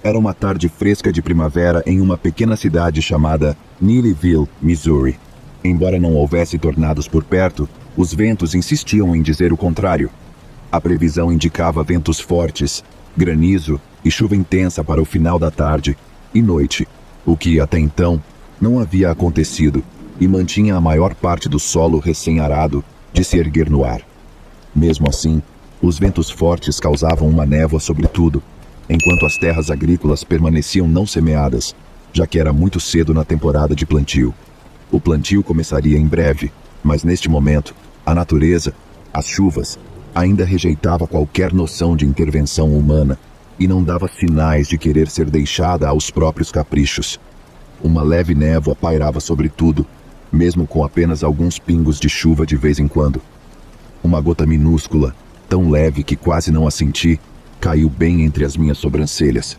Era uma tarde fresca de primavera em uma pequena cidade chamada Neelyville, Missouri. Embora não houvesse tornados por perto, os ventos insistiam em dizer o contrário. A previsão indicava ventos fortes, granizo e chuva intensa para o final da tarde e noite, o que até então não havia acontecido e mantinha a maior parte do solo recém-arado de se erguer no ar. Mesmo assim, os ventos fortes causavam uma névoa sobre tudo, enquanto as terras agrícolas permaneciam não semeadas, já que era muito cedo na temporada de plantio. O plantio começaria em breve, mas neste momento, a natureza, as chuvas, ainda rejeitava qualquer noção de intervenção humana e não dava sinais de querer ser deixada aos próprios caprichos. Uma leve névoa pairava sobre tudo, mesmo com apenas alguns pingos de chuva de vez em quando. Uma gota minúscula, tão leve que quase não a senti, caiu bem entre as minhas sobrancelhas.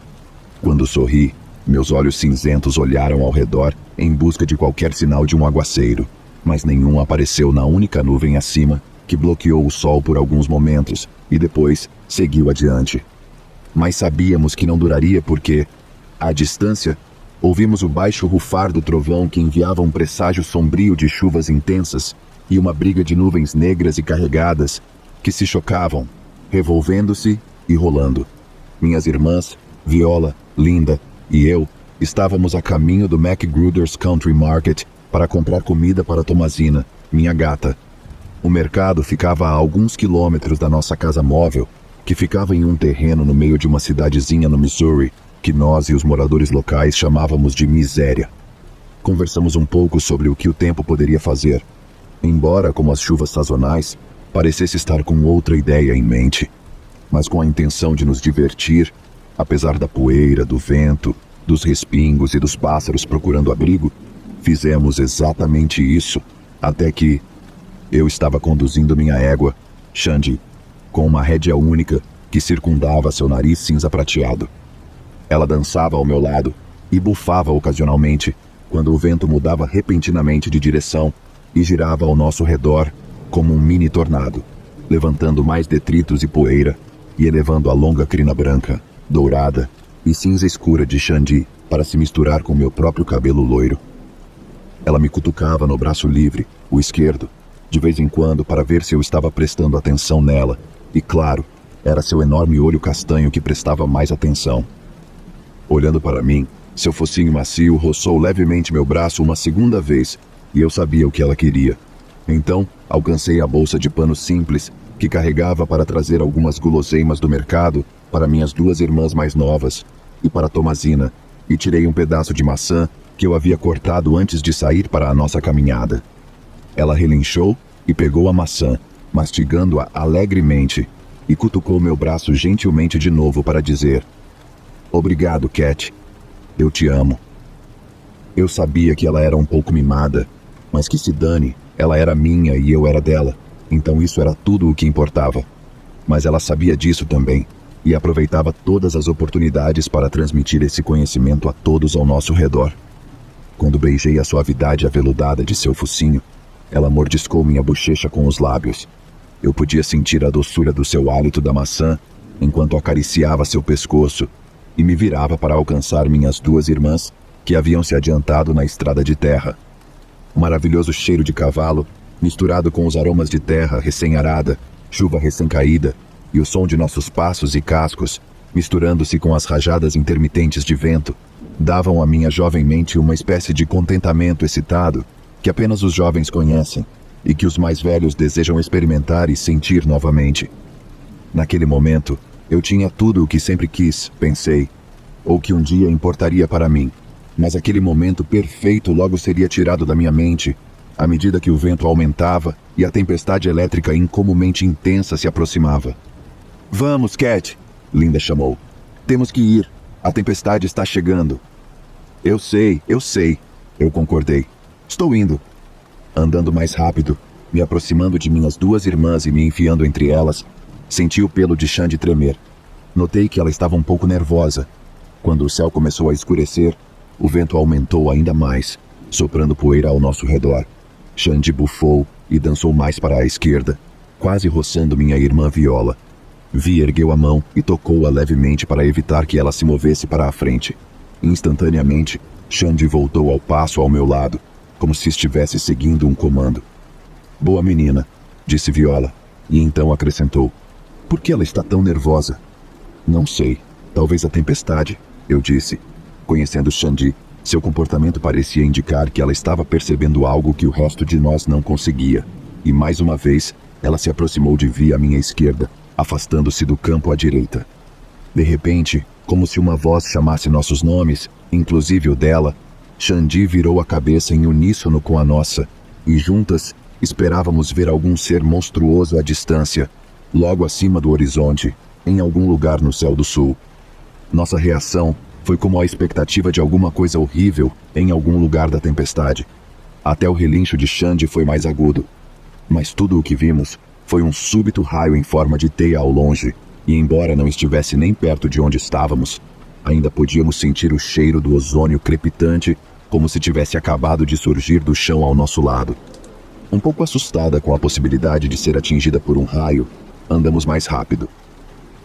Quando sorri, meus olhos cinzentos olharam ao redor em busca de qualquer sinal de um aguaceiro, mas nenhum apareceu na única nuvem acima, que bloqueou o sol por alguns momentos e depois seguiu adiante. Mas sabíamos que não duraria porque, à distância, ouvimos o baixo rufar do trovão que enviava um presságio sombrio de chuvas intensas e uma briga de nuvens negras e carregadas que se chocavam, revolvendo-se e rolando. Minhas irmãs, Viola, Linda e eu estávamos a caminho do McGruder's Country Market para comprar comida para Tomazina, minha gata. O mercado ficava a alguns quilômetros da nossa casa móvel, que ficava em um terreno no meio de uma cidadezinha no Missouri, que nós e os moradores locais chamávamos de Miséria. Conversamos um pouco sobre o que o tempo poderia fazer, embora, como as chuvas sazonais, parecesse estar com outra ideia em mente, mas com a intenção de nos divertir, apesar da poeira, do vento, dos respingos e dos pássaros procurando abrigo. Fizemos exatamente isso, até que eu estava conduzindo minha égua, Xande, com uma rédea única que circundava seu nariz cinza prateado. Ela dançava ao meu lado e bufava ocasionalmente quando o vento mudava repentinamente de direção e girava ao nosso redor como um mini tornado, levantando mais detritos e poeira e elevando a longa crina branca, dourada e cinza escura de Xande para se misturar com meu próprio cabelo loiro. Ela me cutucava no braço livre, o esquerdo, de vez em quando para ver se eu estava prestando atenção nela, e claro, era seu enorme olho castanho que prestava mais atenção. Olhando para mim, seu focinho macio roçou levemente meu braço uma segunda vez, e eu sabia o que ela queria. Então, alcancei a bolsa de pano simples que carregava para trazer algumas guloseimas do mercado para minhas duas irmãs mais novas e para Tomazina, e tirei um pedaço de maçã que eu havia cortado antes de sair para a nossa caminhada. Ela relinchou e pegou a maçã, mastigando-a alegremente, e cutucou meu braço gentilmente de novo para dizer: "Obrigado, Cat. Eu te amo." Eu sabia que ela era um pouco mimada, mas que se dane, ela era minha e eu era dela, então isso era tudo o que importava. Mas ela sabia disso também, e aproveitava todas as oportunidades para transmitir esse conhecimento a todos ao nosso redor. Quando beijei a suavidade aveludada de seu focinho, ela mordiscou minha bochecha com os lábios. Eu podia sentir a doçura do seu hálito da maçã, enquanto acariciava seu pescoço, e me virava para alcançar minhas duas irmãs, que haviam se adiantado na estrada de terra. O maravilhoso cheiro de cavalo, misturado com os aromas de terra recém-arada, chuva recém-caída, e o som de nossos passos e cascos, misturando-se com as rajadas intermitentes de vento, davam à minha jovem mente uma espécie de contentamento excitado que apenas os jovens conhecem e que os mais velhos desejam experimentar e sentir novamente. Naquele momento, eu tinha tudo o que sempre quis, pensei, ou que um dia importaria para mim, mas aquele momento perfeito logo seria tirado da minha mente à medida que o vento aumentava e a tempestade elétrica incomumente intensa se aproximava. "Vamos, Cat!" Linda chamou. "Temos que ir. A tempestade está chegando." Eu sei, eu concordei. "Estou indo." Andando mais rápido, me aproximando de minhas duas irmãs e me enfiando entre elas, senti o pelo de Xande tremer. Notei que ela estava um pouco nervosa. Quando o céu começou a escurecer, o vento aumentou ainda mais, soprando poeira ao nosso redor. Xande bufou e dançou mais para a esquerda, quase roçando minha irmã Viola. Vi ergueu a mão e tocou-a levemente para evitar que ela se movesse para a frente. Instantaneamente, Xande voltou ao passo ao meu lado, como se estivesse seguindo um comando. Boa menina, disse Viola, e então acrescentou. Por que ela está tão nervosa? Não sei, talvez a tempestade, eu disse. Conhecendo Xande, seu comportamento parecia indicar que ela estava percebendo algo que o resto de nós não conseguia. E mais uma vez, ela se aproximou de Vi à minha esquerda, afastando-se do campo à direita. De repente, como se uma voz chamasse nossos nomes, inclusive o dela, Xande virou a cabeça em uníssono com a nossa, e juntas esperávamos ver algum ser monstruoso à distância, logo acima do horizonte, em algum lugar no céu do sul. Nossa reação foi como a expectativa de alguma coisa horrível em algum lugar da tempestade. Até o relincho de Xande foi mais agudo. Mas tudo o que vimos foi um súbito raio em forma de teia ao longe, e embora não estivesse nem perto de onde estávamos, ainda podíamos sentir o cheiro do ozônio crepitante, como se tivesse acabado de surgir do chão ao nosso lado. Um pouco assustada com a possibilidade de ser atingida por um raio, andamos mais rápido.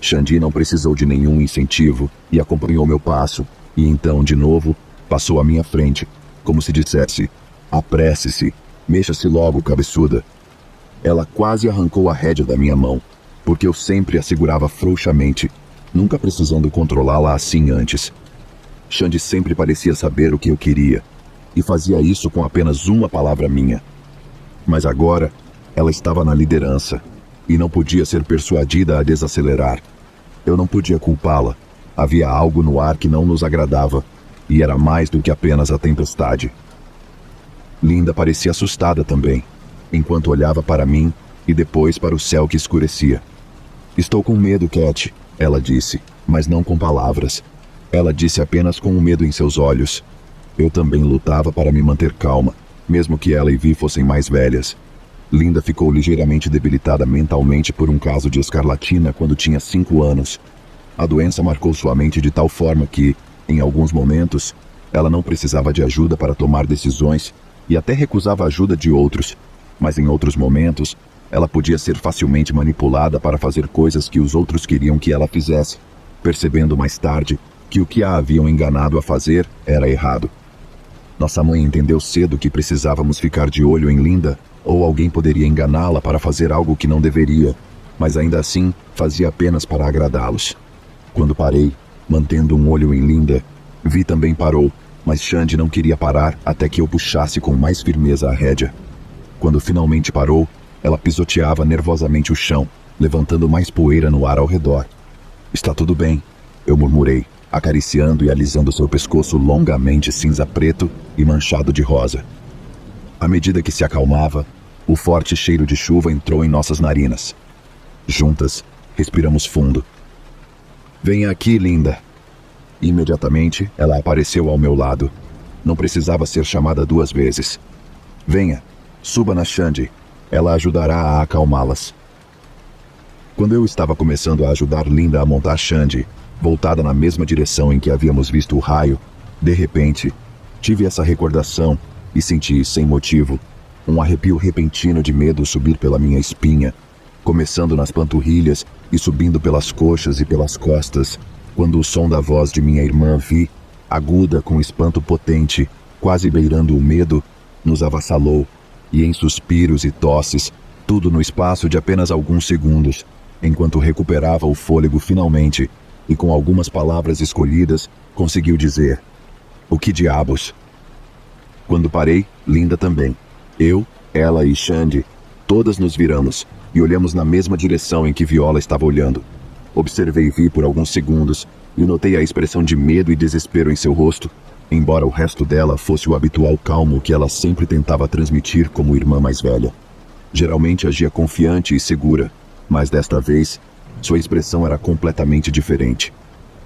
Xande não precisou de nenhum incentivo e acompanhou meu passo, e então, de novo, passou à minha frente, como se dissesse, apresse-se, mexa-se logo, cabeçuda. Ela quase arrancou a rédea da minha mão, porque eu sempre a segurava frouxamente, nunca precisando controlá-la assim antes. Xande sempre parecia saber o que eu queria, e fazia isso com apenas uma palavra minha. Mas agora, ela estava na liderança, e não podia ser persuadida a desacelerar. Eu não podia culpá-la. Havia algo no ar que não nos agradava, e era mais do que apenas a tempestade. Linda parecia assustada também, enquanto olhava para mim e depois para o céu que escurecia. Estou com medo, Cat, ela disse, mas não com palavras. Ela disse apenas com o medo em seus olhos. Eu também lutava para me manter calma, mesmo que ela e Vi fossem mais velhas. Linda ficou ligeiramente debilitada mentalmente por um caso de escarlatina quando tinha 5 anos. A doença marcou sua mente de tal forma que, em alguns momentos, ela não precisava de ajuda para tomar decisões e até recusava a ajuda de outros, mas em outros momentos, ela podia ser facilmente manipulada para fazer coisas que os outros queriam que ela fizesse, percebendo mais tarde que o que a haviam enganado a fazer era errado. Nossa mãe entendeu cedo que precisávamos ficar de olho em Linda, ou alguém poderia enganá-la para fazer algo que não deveria, mas ainda assim fazia apenas para agradá-los. Quando parei, mantendo um olho em Linda, Vi também parou, mas Xande não queria parar até que eu puxasse com mais firmeza a rédea. Quando finalmente parou, ela pisoteava nervosamente o chão, levantando mais poeira no ar ao redor. Está tudo bem, eu murmurei, acariciando e alisando seu pescoço longamente cinza-preto e manchado de rosa. À medida que se acalmava, o forte cheiro de chuva entrou em nossas narinas. Juntas, respiramos fundo. Venha aqui, Linda. Imediatamente, ela apareceu ao meu lado. Não precisava ser chamada 2 vezes. Venha, suba na Xande. Ela ajudará a acalmá-las. Quando eu estava começando a ajudar Linda a montar Xande, voltada na mesma direção em que havíamos visto o raio, de repente, tive essa recordação e senti, sem motivo, um arrepio repentino de medo subir pela minha espinha, começando nas panturrilhas e subindo pelas coxas e pelas costas, quando o som da voz de minha irmã Vi, aguda com espanto potente, quase beirando o medo, nos avassalou, e em suspiros e tosses, tudo no espaço de apenas alguns segundos, enquanto recuperava o fôlego finalmente, e com algumas palavras escolhidas, conseguiu dizer: "O que diabos?" Quando parei, Linda também. Eu, ela e Xande, todas nos viramos, e olhamos na mesma direção em que Viola estava olhando. Observei Vi por alguns segundos, e notei a expressão de medo e desespero em seu rosto, embora o resto dela fosse o habitual calmo que ela sempre tentava transmitir como irmã mais velha. Geralmente agia confiante e segura, mas desta vez, sua expressão era completamente diferente.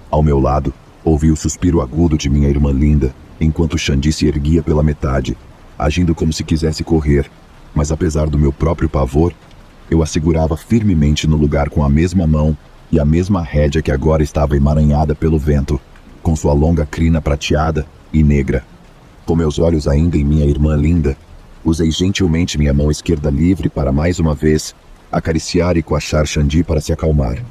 Ao meu lado, ouvi o suspiro agudo de minha irmã Linda, enquanto Xande se erguia pela metade, agindo como se quisesse correr, mas apesar do meu próprio pavor, eu a segurava firmemente no lugar com a mesma mão e a mesma rédea que agora estava emaranhada pelo vento, com sua longa crina prateada e negra. Com meus olhos ainda em minha irmã Linda, usei gentilmente minha mão esquerda livre para mais uma vez acariciar e coachar Xande para se acalmar.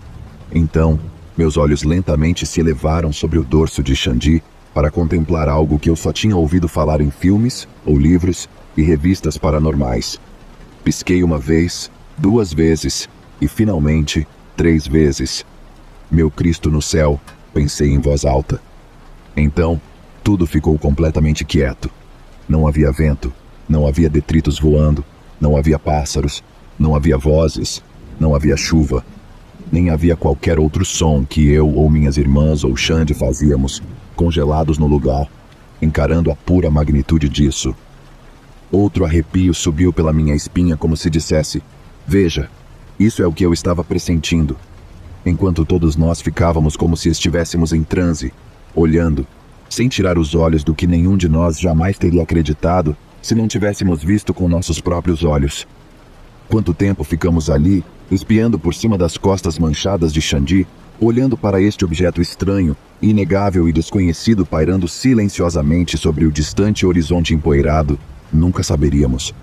Então, meus olhos lentamente se elevaram sobre o dorso de Xandi para contemplar algo que eu só tinha ouvido falar em filmes ou livros e revistas paranormais. Pisquei uma vez, 2 vezes e, finalmente, 3 vezes. Meu Cristo no céu, pensei em voz alta. Então, tudo ficou completamente quieto. Não havia vento, não havia detritos voando, não havia pássaros, não havia vozes, não havia chuva. Nem havia qualquer outro som que eu ou minhas irmãs ou Xande fazíamos, congelados no lugar, encarando a pura magnitude disso. Outro arrepio subiu pela minha espinha como se dissesse: veja, isso é o que eu estava pressentindo. Enquanto todos nós ficávamos como se estivéssemos em transe, olhando, sem tirar os olhos do que nenhum de nós jamais teria acreditado se não tivéssemos visto com nossos próprios olhos. Quanto tempo ficamos ali, espiando por cima das costas manchadas de Xandi, olhando para este objeto estranho, inegável e desconhecido pairando silenciosamente sobre o distante horizonte empoeirado, nunca saberíamos.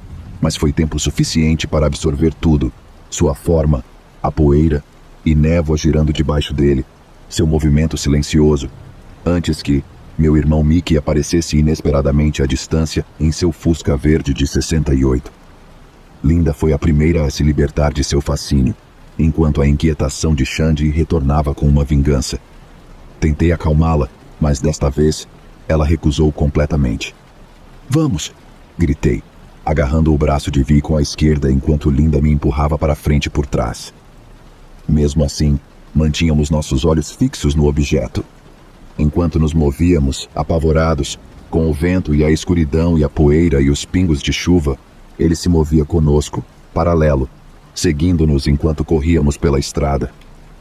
Mas foi tempo suficiente para absorver tudo: sua forma, a poeira e névoa girando debaixo dele, seu movimento silencioso, antes que meu irmão Mickey aparecesse inesperadamente à distância em seu Fusca verde de 68. Linda foi a primeira a se libertar de seu fascínio, enquanto a inquietação de Xandi retornava com uma vingança. Tentei acalmá-la, mas desta vez ela recusou completamente. Vamos! Gritei, agarrando o braço de Vi com a esquerda enquanto Linda me empurrava para frente por trás. Mesmo assim, mantínhamos nossos olhos fixos no objeto. Enquanto nos movíamos, apavorados, com o vento e a escuridão e a poeira e os pingos de chuva, ele se movia conosco, paralelo, seguindo-nos enquanto corríamos pela estrada.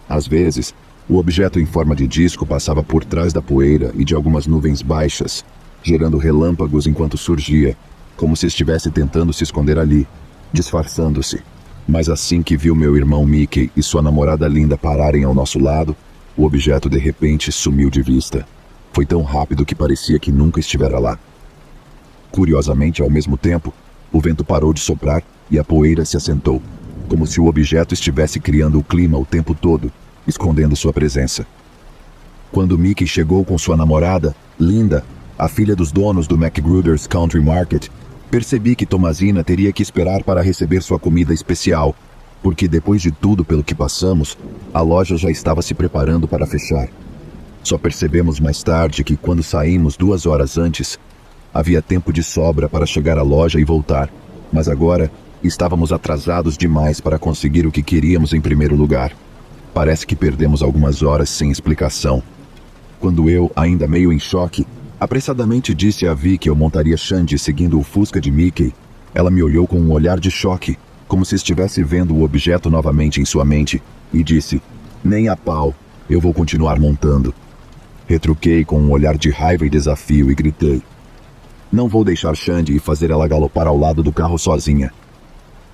Às vezes, o objeto em forma de disco passava por trás da poeira e de algumas nuvens baixas, gerando relâmpagos enquanto surgia, como se estivesse tentando se esconder ali, disfarçando-se. Mas assim que viu meu irmão Mickey e sua namorada Linda pararem ao nosso lado, o objeto de repente sumiu de vista. Foi tão rápido que parecia que nunca estivera lá. Curiosamente, ao mesmo tempo, o vento parou de soprar e a poeira se assentou, como se o objeto estivesse criando o clima o tempo todo, escondendo sua presença. Quando Mickey chegou com sua namorada, Linda, a filha dos donos do McGruder's Country Market, percebi que Tomazina teria que esperar para receber sua comida especial, porque depois de tudo pelo que passamos, a loja já estava se preparando para fechar. Só percebemos mais tarde que quando saímos 2 horas antes, havia tempo de sobra para chegar à loja e voltar, mas agora estávamos atrasados demais para conseguir o que queríamos em primeiro lugar. Parece que perdemos algumas horas sem explicação. Quando eu, ainda meio em choque, apressadamente disse a Vi que eu montaria Xandi seguindo o Fusca de Mickey, ela me olhou com um olhar de choque, como se estivesse vendo o objeto novamente em sua mente, e disse: nem a pau, eu vou continuar montando. Retruquei com um olhar de raiva e desafio e gritei: não vou deixar Xandi e fazer ela galopar ao lado do carro sozinha.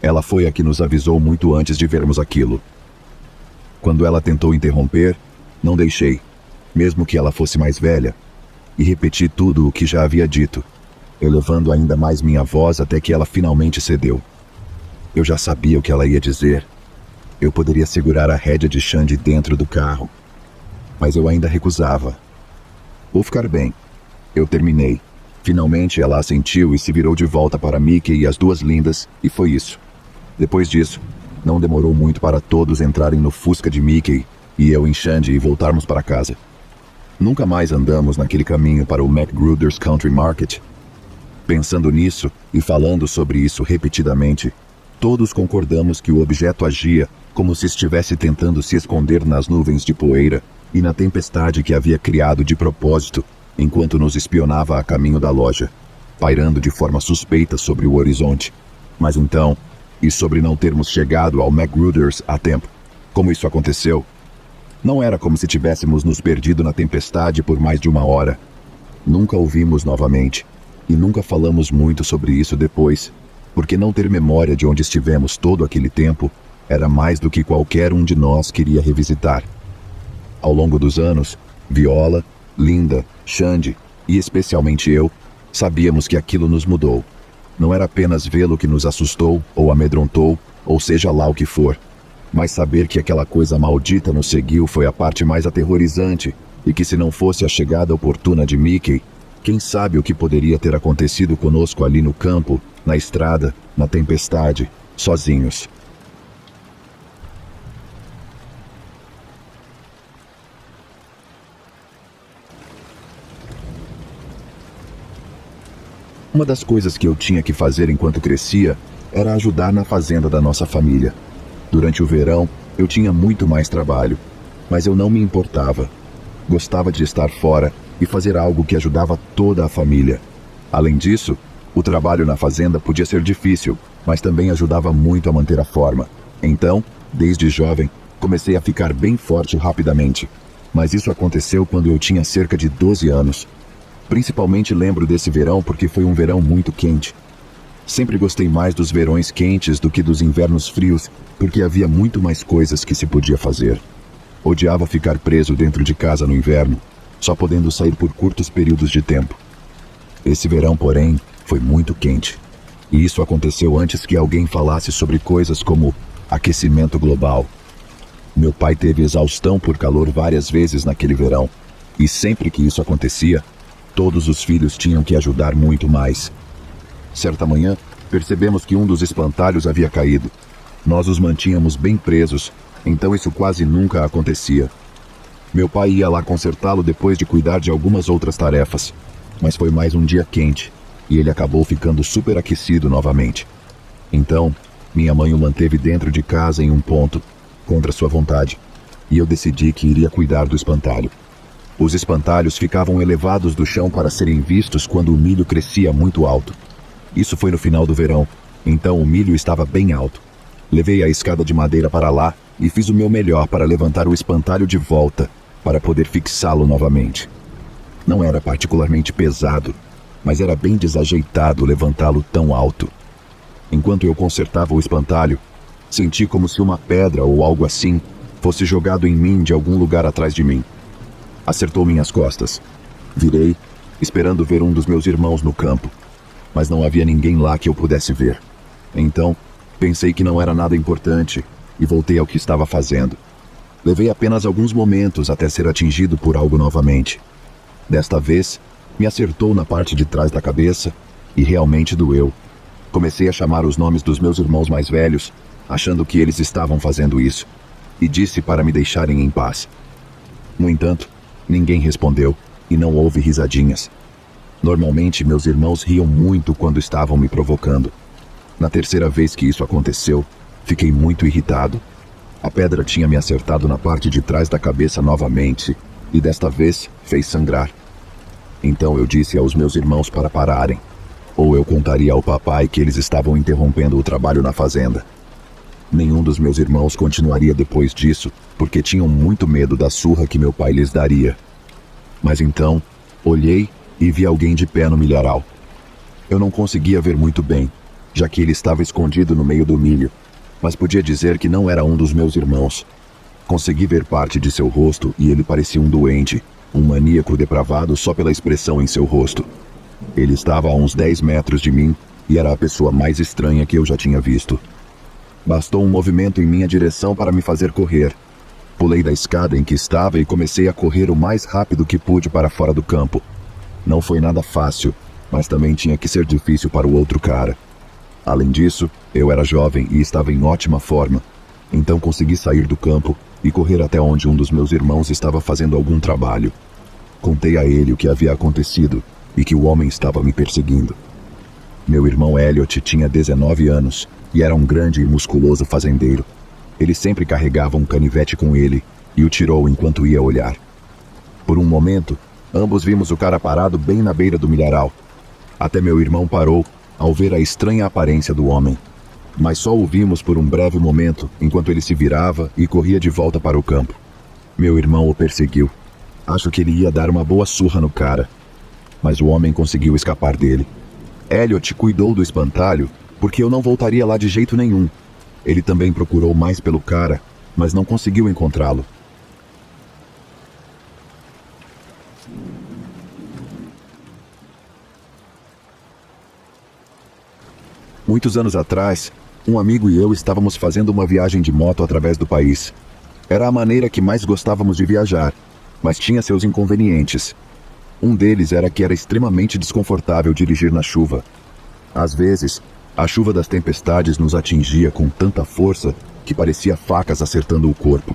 Ela foi a que nos avisou muito antes de vermos aquilo. Quando ela tentou interromper, não deixei, mesmo que ela fosse mais velha, e repeti tudo o que já havia dito, elevando ainda mais minha voz até que ela finalmente cedeu. Eu já sabia o que ela ia dizer. Eu poderia segurar a rédea de Xandi dentro do carro, mas eu ainda recusava. Vou ficar bem. Eu terminei. Finalmente ela assentiu e se virou de volta para Mickey e as 2 lindas, e foi isso. Depois disso, não demorou muito para todos entrarem no Fusca de Mickey e eu em Xandi e voltarmos para casa. Nunca mais andamos naquele caminho para o McGruder's Country Market. Pensando nisso e falando sobre isso repetidamente, todos concordamos que o objeto agia como se estivesse tentando se esconder nas nuvens de poeira e na tempestade que havia criado de propósito enquanto nos espionava a caminho da loja, pairando de forma suspeita sobre o horizonte. Mas então, e sobre não termos chegado ao McGruder's a tempo, como isso aconteceu? Não era como se tivéssemos nos perdido na tempestade por mais de 1 hora. Nunca ouvimos novamente, e nunca falamos muito sobre isso depois, porque não ter memória de onde estivemos todo aquele tempo era mais do que qualquer um de nós queria revisitar. Ao longo dos anos, Viola, Linda, Xandi e especialmente eu, sabíamos que aquilo nos mudou. Não era apenas vê-lo que nos assustou ou amedrontou, ou seja lá o que for. Mas saber que aquela coisa maldita nos seguiu foi a parte mais aterrorizante, e que se não fosse a chegada oportuna de Mickey, quem sabe o que poderia ter acontecido conosco ali no campo, na estrada, na tempestade, sozinhos. Uma das coisas que eu tinha que fazer enquanto crescia era ajudar na fazenda da nossa família. Durante o verão, eu tinha muito mais trabalho, mas eu não me importava. Gostava de estar fora e fazer algo que ajudava toda a família. Além disso, o trabalho na fazenda podia ser difícil, mas também ajudava muito a manter a forma. Então, desde jovem, comecei a ficar bem forte rapidamente. Mas isso aconteceu quando eu tinha cerca de 12 anos. Principalmente lembro desse verão porque foi um verão muito quente. Sempre gostei mais dos verões quentes do que dos invernos frios, porque havia muito mais coisas que se podia fazer. Odiava ficar preso dentro de casa no inverno, só podendo sair por curtos períodos de tempo. Esse verão, porém, foi muito quente. E isso aconteceu antes que alguém falasse sobre coisas como aquecimento global. Meu pai teve exaustão por calor várias vezes naquele verão, e sempre que isso acontecia, todos os filhos tinham que ajudar muito mais. Certa manhã, percebemos que um dos espantalhos havia caído. Nós os mantínhamos bem presos, então isso quase nunca acontecia. Meu pai ia lá consertá-lo depois de cuidar de algumas outras tarefas, mas foi mais um dia quente, e ele acabou ficando superaquecido novamente. Então, minha mãe o manteve dentro de casa em um ponto, contra sua vontade, e eu decidi que iria cuidar do espantalho. Os espantalhos ficavam elevados do chão para serem vistos quando o milho crescia muito alto. Isso foi no final do verão, então o milho estava bem alto. Levei a escada de madeira para lá e fiz o meu melhor para levantar o espantalho de volta, para poder fixá-lo novamente. Não era particularmente pesado, mas era bem desajeitado levantá-lo tão alto. Enquanto eu consertava o espantalho, senti como se uma pedra ou algo assim fosse jogado em mim de algum lugar atrás de mim. Acertou minhas costas. Virei, esperando ver um dos meus irmãos no campo, mas não havia ninguém lá que eu pudesse ver. Então, pensei que não era nada importante e voltei ao que estava fazendo. Levei apenas alguns momentos até ser atingido por algo novamente. Desta vez, me acertou na parte de trás da cabeça e realmente doeu. Comecei a chamar os nomes dos meus irmãos mais velhos, achando que eles estavam fazendo isso, e disse para me deixarem em paz. No entanto, ninguém respondeu e não houve risadinhas. Normalmente, meus irmãos riam muito quando estavam me provocando. Na terceira vez que isso aconteceu, fiquei muito irritado. A pedra tinha me acertado na parte de trás da cabeça novamente, e desta vez fez sangrar. Então eu disse aos meus irmãos para pararem, ou eu contaria ao papai que eles estavam interrompendo o trabalho na fazenda. Nenhum dos meus irmãos continuaria depois disso, porque tinham muito medo da surra que meu pai lhes daria. Mas então, olhei e vi alguém de pé no milharal. Eu não conseguia ver muito bem, já que ele estava escondido no meio do milho, mas podia dizer que não era um dos meus irmãos. Consegui ver parte de seu rosto e ele parecia um doente, um maníaco depravado só pela expressão em seu rosto. Ele estava a uns 10 metros de mim e era a pessoa mais estranha que eu já tinha visto. Bastou um movimento em minha direção para me fazer correr. Pulei da escada em que estava e comecei a correr o mais rápido que pude para fora do campo. Não foi nada fácil, mas também tinha que ser difícil para o outro cara. Além disso, eu era jovem e estava em ótima forma. Então consegui sair do campo e correr até onde um dos meus irmãos estava fazendo algum trabalho. Contei a ele o que havia acontecido e que o homem estava me perseguindo. Meu irmão Elliot tinha 19 anos e era um grande e musculoso fazendeiro. Ele sempre carregava um canivete com ele e o tirou enquanto ia olhar. Por um momento, ambos vimos o cara parado bem na beira do milharal. Até meu irmão parou ao ver a estranha aparência do homem. Mas só o vimos por um breve momento, enquanto ele se virava e corria de volta para o campo. Meu irmão o perseguiu. Acho que ele ia dar uma boa surra no cara. Mas o homem conseguiu escapar dele. Elliot cuidou do espantalho porque eu não voltaria lá de jeito nenhum. Ele também procurou mais pelo cara, mas não conseguiu encontrá-lo. Muitos anos atrás, Um amigo e eu estávamos fazendo uma viagem de moto através do país. Era a maneira que mais gostávamos de viajar, mas tinha seus inconvenientes. Um deles era que era extremamente desconfortável dirigir na chuva. Às vezes, a chuva das tempestades nos atingia com tanta força que parecia facas acertando o corpo.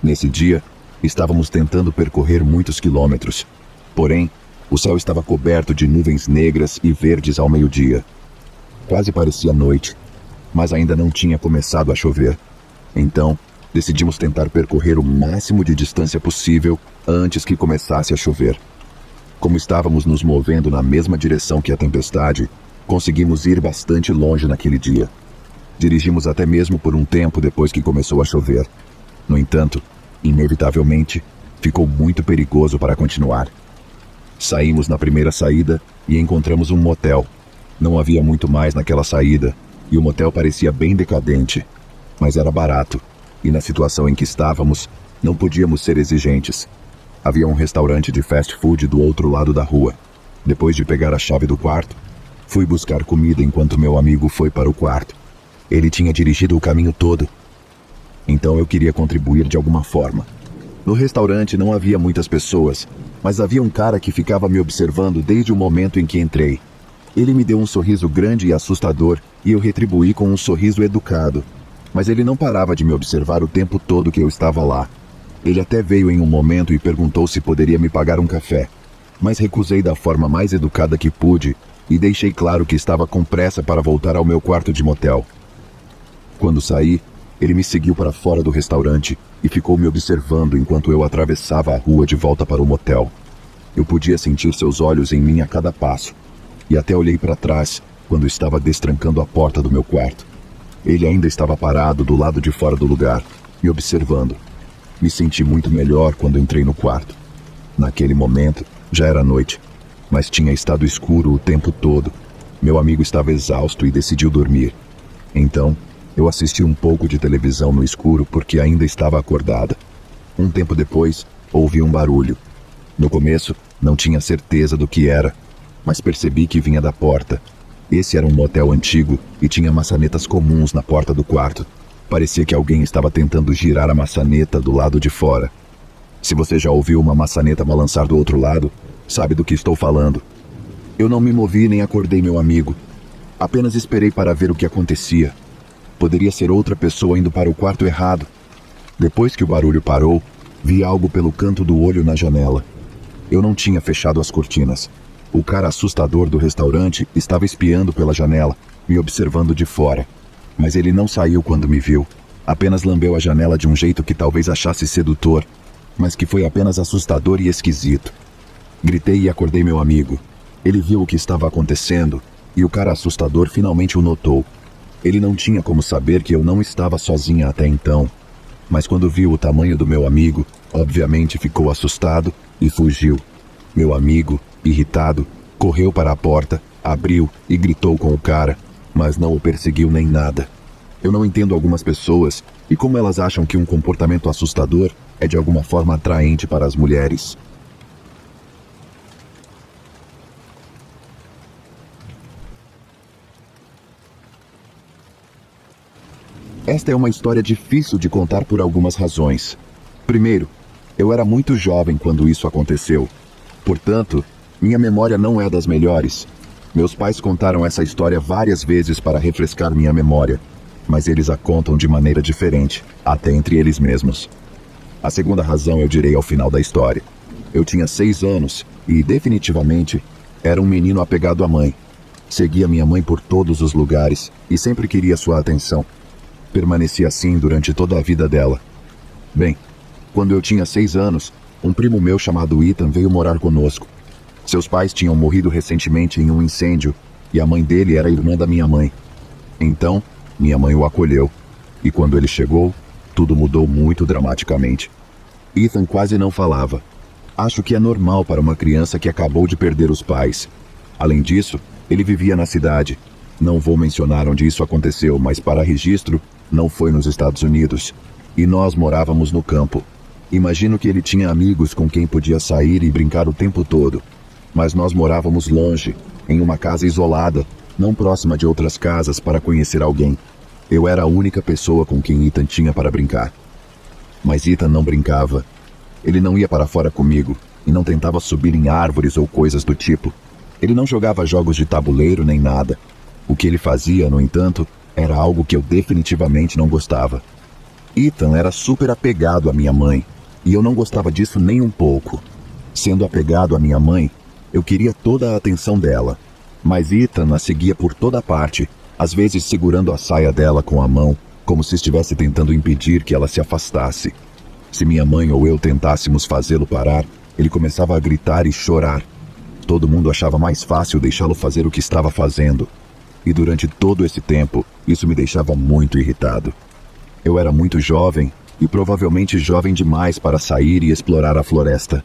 Nesse dia, estávamos tentando percorrer muitos quilômetros. Porém, o céu estava coberto de nuvens negras e verdes ao meio-dia. Quase parecia noite, mas ainda não tinha começado a chover. Então, decidimos tentar percorrer o máximo de distância possível antes que começasse a chover. Como estávamos nos movendo na mesma direção que a tempestade, conseguimos ir bastante longe naquele dia. Dirigimos até mesmo por um tempo depois que começou a chover. No entanto, inevitavelmente, ficou muito perigoso para continuar. Saímos na primeira saída e encontramos um motel. Não havia muito mais naquela saída, e o motel parecia bem decadente, mas era barato, e na situação em que estávamos, não podíamos ser exigentes. Havia um restaurante de fast food do outro lado da rua. Depois de pegar a chave do quarto, fui buscar comida enquanto meu amigo foi para o quarto. Ele tinha dirigido o caminho todo, então eu queria contribuir de alguma forma. No restaurante não havia muitas pessoas, mas havia um cara que ficava me observando desde o momento em que entrei. Ele me deu um sorriso grande e assustador e eu retribuí com um sorriso educado. Mas ele não parava de me observar o tempo todo que eu estava lá. Ele até veio em um momento e perguntou se poderia me pagar um café, mas recusei da forma mais educada que pude e deixei claro que estava com pressa para voltar ao meu quarto de motel. Quando saí, ele me seguiu para fora do restaurante e ficou me observando enquanto eu atravessava a rua de volta para o motel. Eu podia sentir seus olhos em mim a cada passo, e até olhei para trás quando estava destrancando a porta do meu quarto. Ele ainda estava parado do lado de fora do lugar, me observando. Me senti muito melhor quando entrei no quarto. Naquele momento, já era noite, mas tinha estado escuro o tempo todo. Meu amigo estava exausto e decidiu dormir. Então, eu assisti um pouco de televisão no escuro porque ainda estava acordada. Um tempo depois, ouvi um barulho. No começo, não tinha certeza do que era, mas percebi que vinha da porta. Esse era um motel antigo e tinha maçanetas comuns na porta do quarto. Parecia que alguém estava tentando girar a maçaneta do lado de fora. Se você já ouviu uma maçaneta balançar do outro lado, sabe do que estou falando. Eu não me movi nem acordei meu amigo. Apenas esperei para ver o que acontecia. Poderia ser outra pessoa indo para o quarto errado. Depois que o barulho parou, vi algo pelo canto do olho na janela. Eu não tinha fechado as cortinas. O cara assustador do restaurante estava espiando pela janela, me observando de fora. Mas ele não saiu quando me viu. Apenas lambeu a janela de um jeito que talvez achasse sedutor, mas que foi apenas assustador e esquisito. Gritei e acordei meu amigo. Ele viu o que estava acontecendo e o cara assustador finalmente o notou. Ele não tinha como saber que eu não estava sozinha até então, mas quando viu o tamanho do meu amigo, obviamente ficou assustado e fugiu. Meu amigo, irritado, correu para a porta, abriu e gritou com o cara, mas não o perseguiu nem nada. Eu não entendo algumas pessoas e como elas acham que um comportamento assustador é de alguma forma atraente para as mulheres. Esta é uma história difícil de contar por algumas razões. Primeiro, eu era muito jovem quando isso aconteceu. Portanto, minha memória não é das melhores. Meus pais contaram essa história várias vezes para refrescar minha memória, mas eles a contam de maneira diferente, até entre eles mesmos. A segunda razão eu direi ao final da história. Eu tinha 6 anos e, definitivamente, era um menino apegado à mãe. Seguia minha mãe por todos os lugares e sempre queria sua atenção. Permaneci assim durante toda a vida dela. Bem, quando eu tinha 6 anos, um primo meu chamado Ethan veio morar conosco. Seus pais tinham morrido recentemente em um incêndio e a mãe dele era irmã da minha mãe. Então, minha mãe o acolheu. E quando ele chegou, tudo mudou muito dramaticamente. Ethan quase não falava. Acho que é normal para uma criança que acabou de perder os pais. Além disso, ele vivia na cidade. Não vou mencionar onde isso aconteceu, mas para registro, não foi nos Estados Unidos. E nós morávamos no campo. Imagino que ele tinha amigos com quem podia sair e brincar o tempo todo. Mas nós morávamos longe, em uma casa isolada, não próxima de outras casas para conhecer alguém. Eu era a única pessoa com quem Ethan tinha para brincar. Mas Ethan não brincava. Ele não ia para fora comigo e não tentava subir em árvores ou coisas do tipo. Ele não jogava jogos de tabuleiro nem nada. O que ele fazia, no entanto, era algo que eu definitivamente não gostava. Ethan era super apegado à minha mãe, e eu não gostava disso nem um pouco. Sendo apegado à minha mãe, eu queria toda a atenção dela. Mas Ethan a seguia por toda parte, às vezes segurando a saia dela com a mão, como se estivesse tentando impedir que ela se afastasse. Se minha mãe ou eu tentássemos fazê-lo parar, ele começava a gritar e chorar. Todo mundo achava mais fácil deixá-lo fazer o que estava fazendo. E durante todo esse tempo, isso me deixava muito irritado. Eu era muito jovem, e provavelmente jovem demais para sair e explorar a floresta.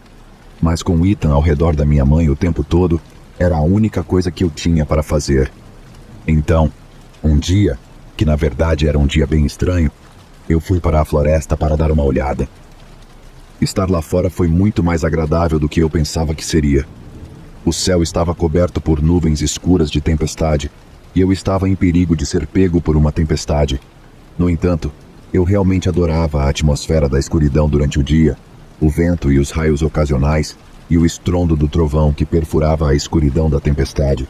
Mas com Ethan ao redor da minha mãe o tempo todo, era a única coisa que eu tinha para fazer. Então, um dia, que na verdade era um dia bem estranho, eu fui para a floresta para dar uma olhada. Estar lá fora foi muito mais agradável do que eu pensava que seria. O céu estava coberto por nuvens escuras de tempestade, e eu estava em perigo de ser pego por uma tempestade. No entanto, eu realmente adorava a atmosfera da escuridão durante o dia, o vento e os raios ocasionais, e o estrondo do trovão que perfurava a escuridão da tempestade.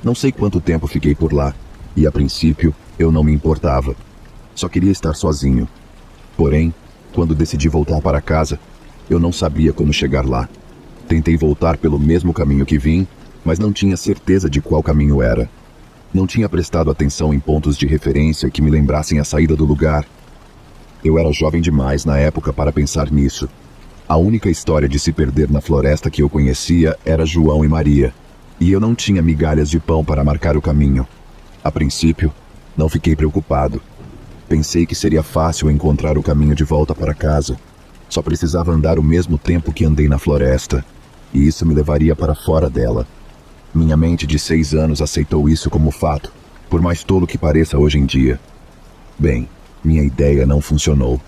Não sei quanto tempo fiquei por lá, e a princípio eu não me importava. Só queria estar sozinho. Porém, quando decidi voltar para casa, eu não sabia como chegar lá. Tentei voltar pelo mesmo caminho que vim, mas não tinha certeza de qual caminho era. Não tinha prestado atenção em pontos de referência que me lembrassem a saída do lugar. Eu era jovem demais na época para pensar nisso. A única história de se perder na floresta que eu conhecia era João e Maria, e eu não tinha migalhas de pão para marcar o caminho. A princípio, não fiquei preocupado. Pensei que seria fácil encontrar o caminho de volta para casa. Só precisava andar o mesmo tempo que andei na floresta, e isso me levaria para fora dela. Minha mente de 6 anos aceitou isso como fato, por mais tolo que pareça hoje em dia. Bem, minha ideia não funcionou,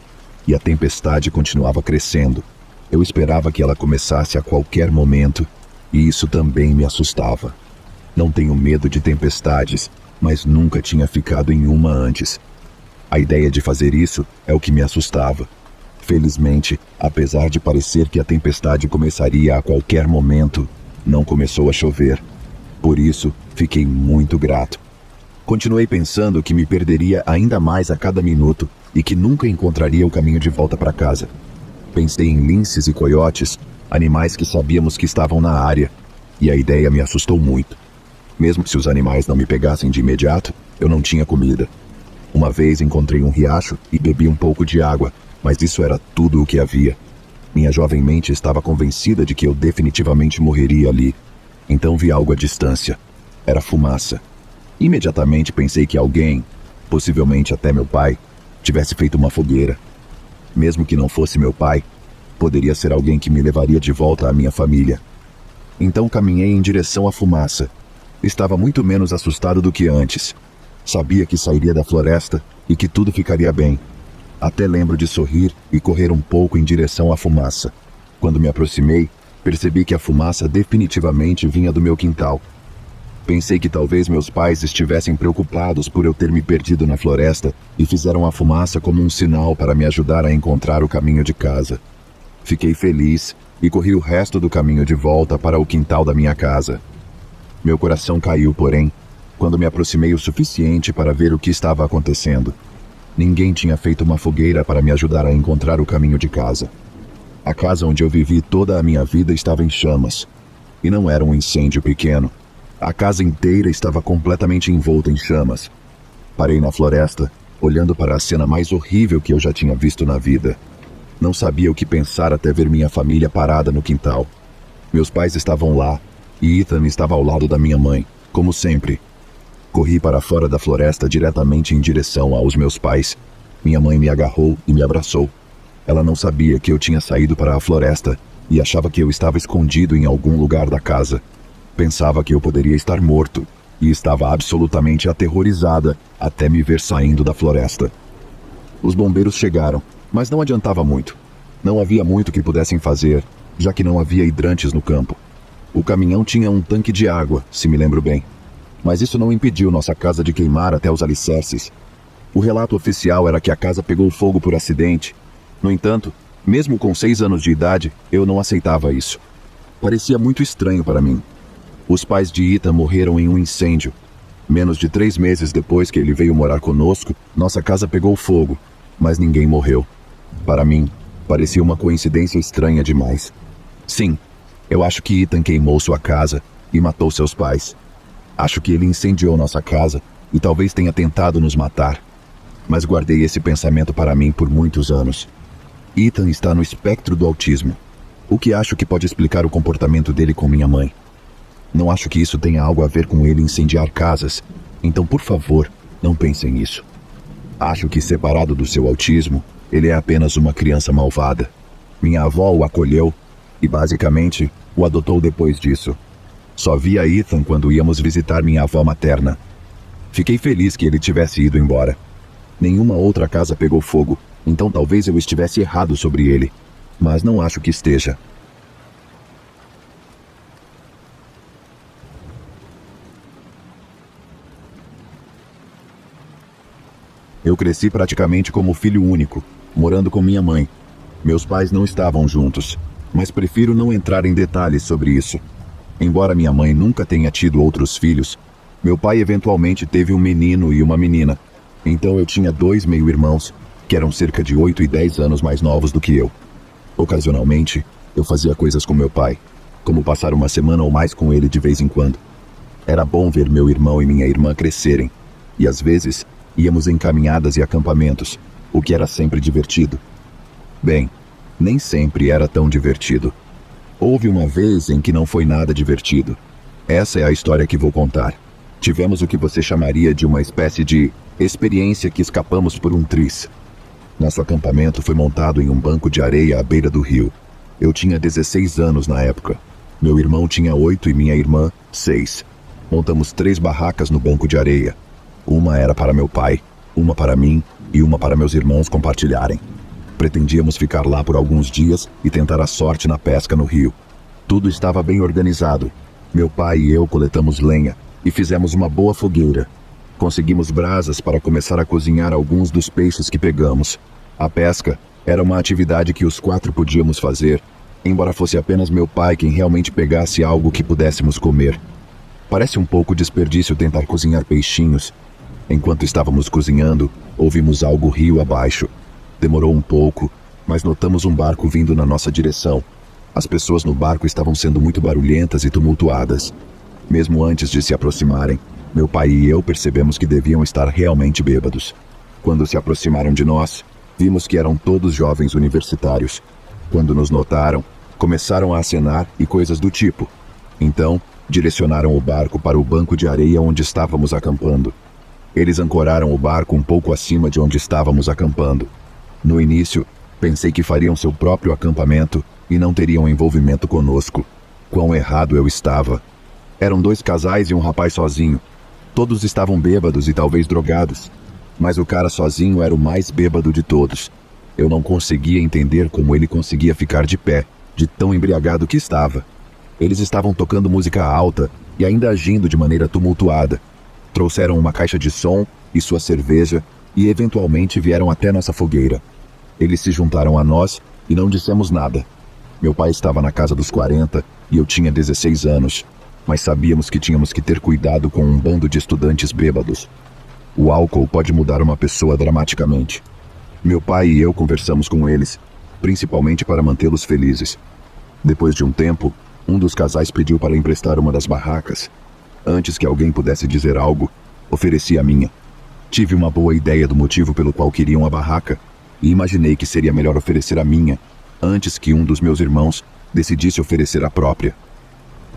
e a tempestade continuava crescendo. Eu esperava que ela começasse a qualquer momento, e isso também me assustava. Não tenho medo de tempestades, mas nunca tinha ficado em uma antes. A ideia de fazer isso é o que me assustava. Felizmente, apesar de parecer que a tempestade começaria a qualquer momento, não começou a chover. Por isso, fiquei muito grato. Continuei pensando que me perderia ainda mais a cada minuto e que nunca encontraria o caminho de volta para casa. Pensei em linces e coiotes, animais que sabíamos que estavam na área, e a ideia me assustou muito. Mesmo se os animais não me pegassem de imediato, eu não tinha comida. Uma vez encontrei um riacho e bebi um pouco de água, mas isso era tudo o que havia. Minha jovem mente estava convencida de que eu definitivamente morreria ali. Então vi algo à distância. Era fumaça. Imediatamente pensei que alguém, possivelmente até meu pai, tivesse feito uma fogueira. Mesmo que não fosse meu pai, poderia ser alguém que me levaria de volta à minha família. Então caminhei em direção à fumaça. Estava muito menos assustado do que antes. Sabia que sairia da floresta e que tudo ficaria bem. Até lembro de sorrir e correr um pouco em direção à fumaça. Quando me aproximei, percebi que a fumaça definitivamente vinha do meu quintal. Pensei que talvez meus pais estivessem preocupados por eu ter me perdido na floresta e fizeram a fumaça como um sinal para me ajudar a encontrar o caminho de casa. Fiquei feliz e corri o resto do caminho de volta para o quintal da minha casa. Meu coração caiu, porém, quando me aproximei o suficiente para ver o que estava acontecendo. Ninguém tinha feito uma fogueira para me ajudar a encontrar o caminho de casa. A casa onde eu vivi toda a minha vida estava em chamas. E não era um incêndio pequeno. A casa inteira estava completamente envolta em chamas. Parei na floresta, olhando para a cena mais horrível que eu já tinha visto na vida. Não sabia o que pensar até ver minha família parada no quintal. Meus pais estavam lá, e Ethan estava ao lado da minha mãe, como sempre. Corri para fora da floresta diretamente em direção aos meus pais. Minha mãe me agarrou e me abraçou. Ela não sabia que eu tinha saído para a floresta e achava que eu estava escondido em algum lugar da casa. Pensava que eu poderia estar morto e estava absolutamente aterrorizada até me ver saindo da floresta. Os bombeiros chegaram, mas não adiantava muito. Não havia muito que pudessem fazer, já que não havia hidrantes no campo. O caminhão tinha um tanque de água, se me lembro bem. Mas isso não impediu nossa casa de queimar até os alicerces. O relato oficial era que a casa pegou fogo por acidente. No entanto, mesmo com 6 anos de idade, eu não aceitava isso. Parecia muito estranho para mim. Os pais de Ethan morreram em um incêndio. Menos de 3 meses depois que ele veio morar conosco, nossa casa pegou fogo, mas ninguém morreu. Para mim, parecia uma coincidência estranha demais. Sim, eu acho que Ethan queimou sua casa e matou seus pais. Acho que ele incendiou nossa casa e talvez tenha tentado nos matar. Mas guardei esse pensamento para mim por muitos anos. Ethan está no espectro do autismo, o que acho que pode explicar o comportamento dele com minha mãe. Não acho que isso tenha algo a ver com ele incendiar casas, então por favor, não pensem nisso. Acho que separado do seu autismo, ele é apenas uma criança malvada. Minha avó o acolheu e basicamente o adotou depois disso. Só via Ethan quando íamos visitar minha avó materna. Fiquei feliz que ele tivesse ido embora. Nenhuma outra casa pegou fogo, então talvez eu estivesse errado sobre ele, mas não acho que esteja. Eu cresci praticamente como filho único, morando com minha mãe. Meus pais não estavam juntos, mas prefiro não entrar em detalhes sobre isso. Embora minha mãe nunca tenha tido outros filhos, meu pai eventualmente teve um menino e uma menina. Então eu tinha 2 meio-irmãos, que eram cerca de 8 e 10 anos mais novos do que eu. Ocasionalmente, eu fazia coisas com meu pai, como passar uma semana ou mais com ele de vez em quando. Era bom ver meu irmão e minha irmã crescerem, e às vezes íamos em caminhadas e acampamentos, o que era sempre divertido. Bem, nem sempre era tão divertido. Houve uma vez em que não foi nada divertido. Essa é a história que vou contar. Tivemos o que você chamaria de uma espécie de experiência que escapamos por um triz. Nosso acampamento foi montado em um banco de areia à beira do rio. Eu tinha 16 anos na época. Meu irmão tinha 8 e minha irmã, 6. Montamos 3 barracas no banco de areia. Uma era para meu pai, uma para mim e uma para meus irmãos compartilharem. Pretendíamos ficar lá por alguns dias e tentar a sorte na pesca no rio. Tudo estava bem organizado. Meu pai e eu coletamos lenha e fizemos uma boa fogueira. Conseguimos brasas para começar a cozinhar alguns dos peixes que pegamos. A pesca era uma atividade que os 4 podíamos fazer, embora fosse apenas meu pai quem realmente pegasse algo que pudéssemos comer. Parece um pouco desperdício tentar cozinhar peixinhos. Enquanto estávamos cozinhando, ouvimos algo rio abaixo. Demorou um pouco, mas notamos um barco vindo na nossa direção. As pessoas no barco estavam sendo muito barulhentas e tumultuadas. Mesmo antes de se aproximarem, meu pai e eu percebemos que deviam estar realmente bêbados. Quando se aproximaram de nós, vimos que eram todos jovens universitários. Quando nos notaram, começaram a acenar e coisas do tipo. Então, direcionaram o barco para o banco de areia onde estávamos acampando. Eles ancoraram o barco um pouco acima de onde estávamos acampando. No início, pensei que fariam seu próprio acampamento e não teriam envolvimento conosco. Quão errado eu estava. Eram 2 casais e um rapaz sozinho. Todos estavam bêbados e talvez drogados, mas o cara sozinho era o mais bêbado de todos. Eu não conseguia entender como ele conseguia ficar de pé, de tão embriagado que estava. Eles estavam tocando música alta e ainda agindo de maneira tumultuada. Trouxeram uma caixa de som e sua cerveja e eventualmente vieram até nossa fogueira. Eles se juntaram a nós e não dissemos nada. Meu pai estava na casa dos 40 e eu tinha 16 anos, mas sabíamos que tínhamos que ter cuidado com um bando de estudantes bêbados. O álcool pode mudar uma pessoa dramaticamente. Meu pai e eu conversamos com eles, principalmente para mantê-los felizes. Depois de um tempo, um dos casais pediu para emprestar uma das barracas. Antes que alguém pudesse dizer algo, ofereci a minha. Tive uma boa ideia do motivo pelo qual queriam a barraca e imaginei que seria melhor oferecer a minha antes que um dos meus irmãos decidisse oferecer a própria.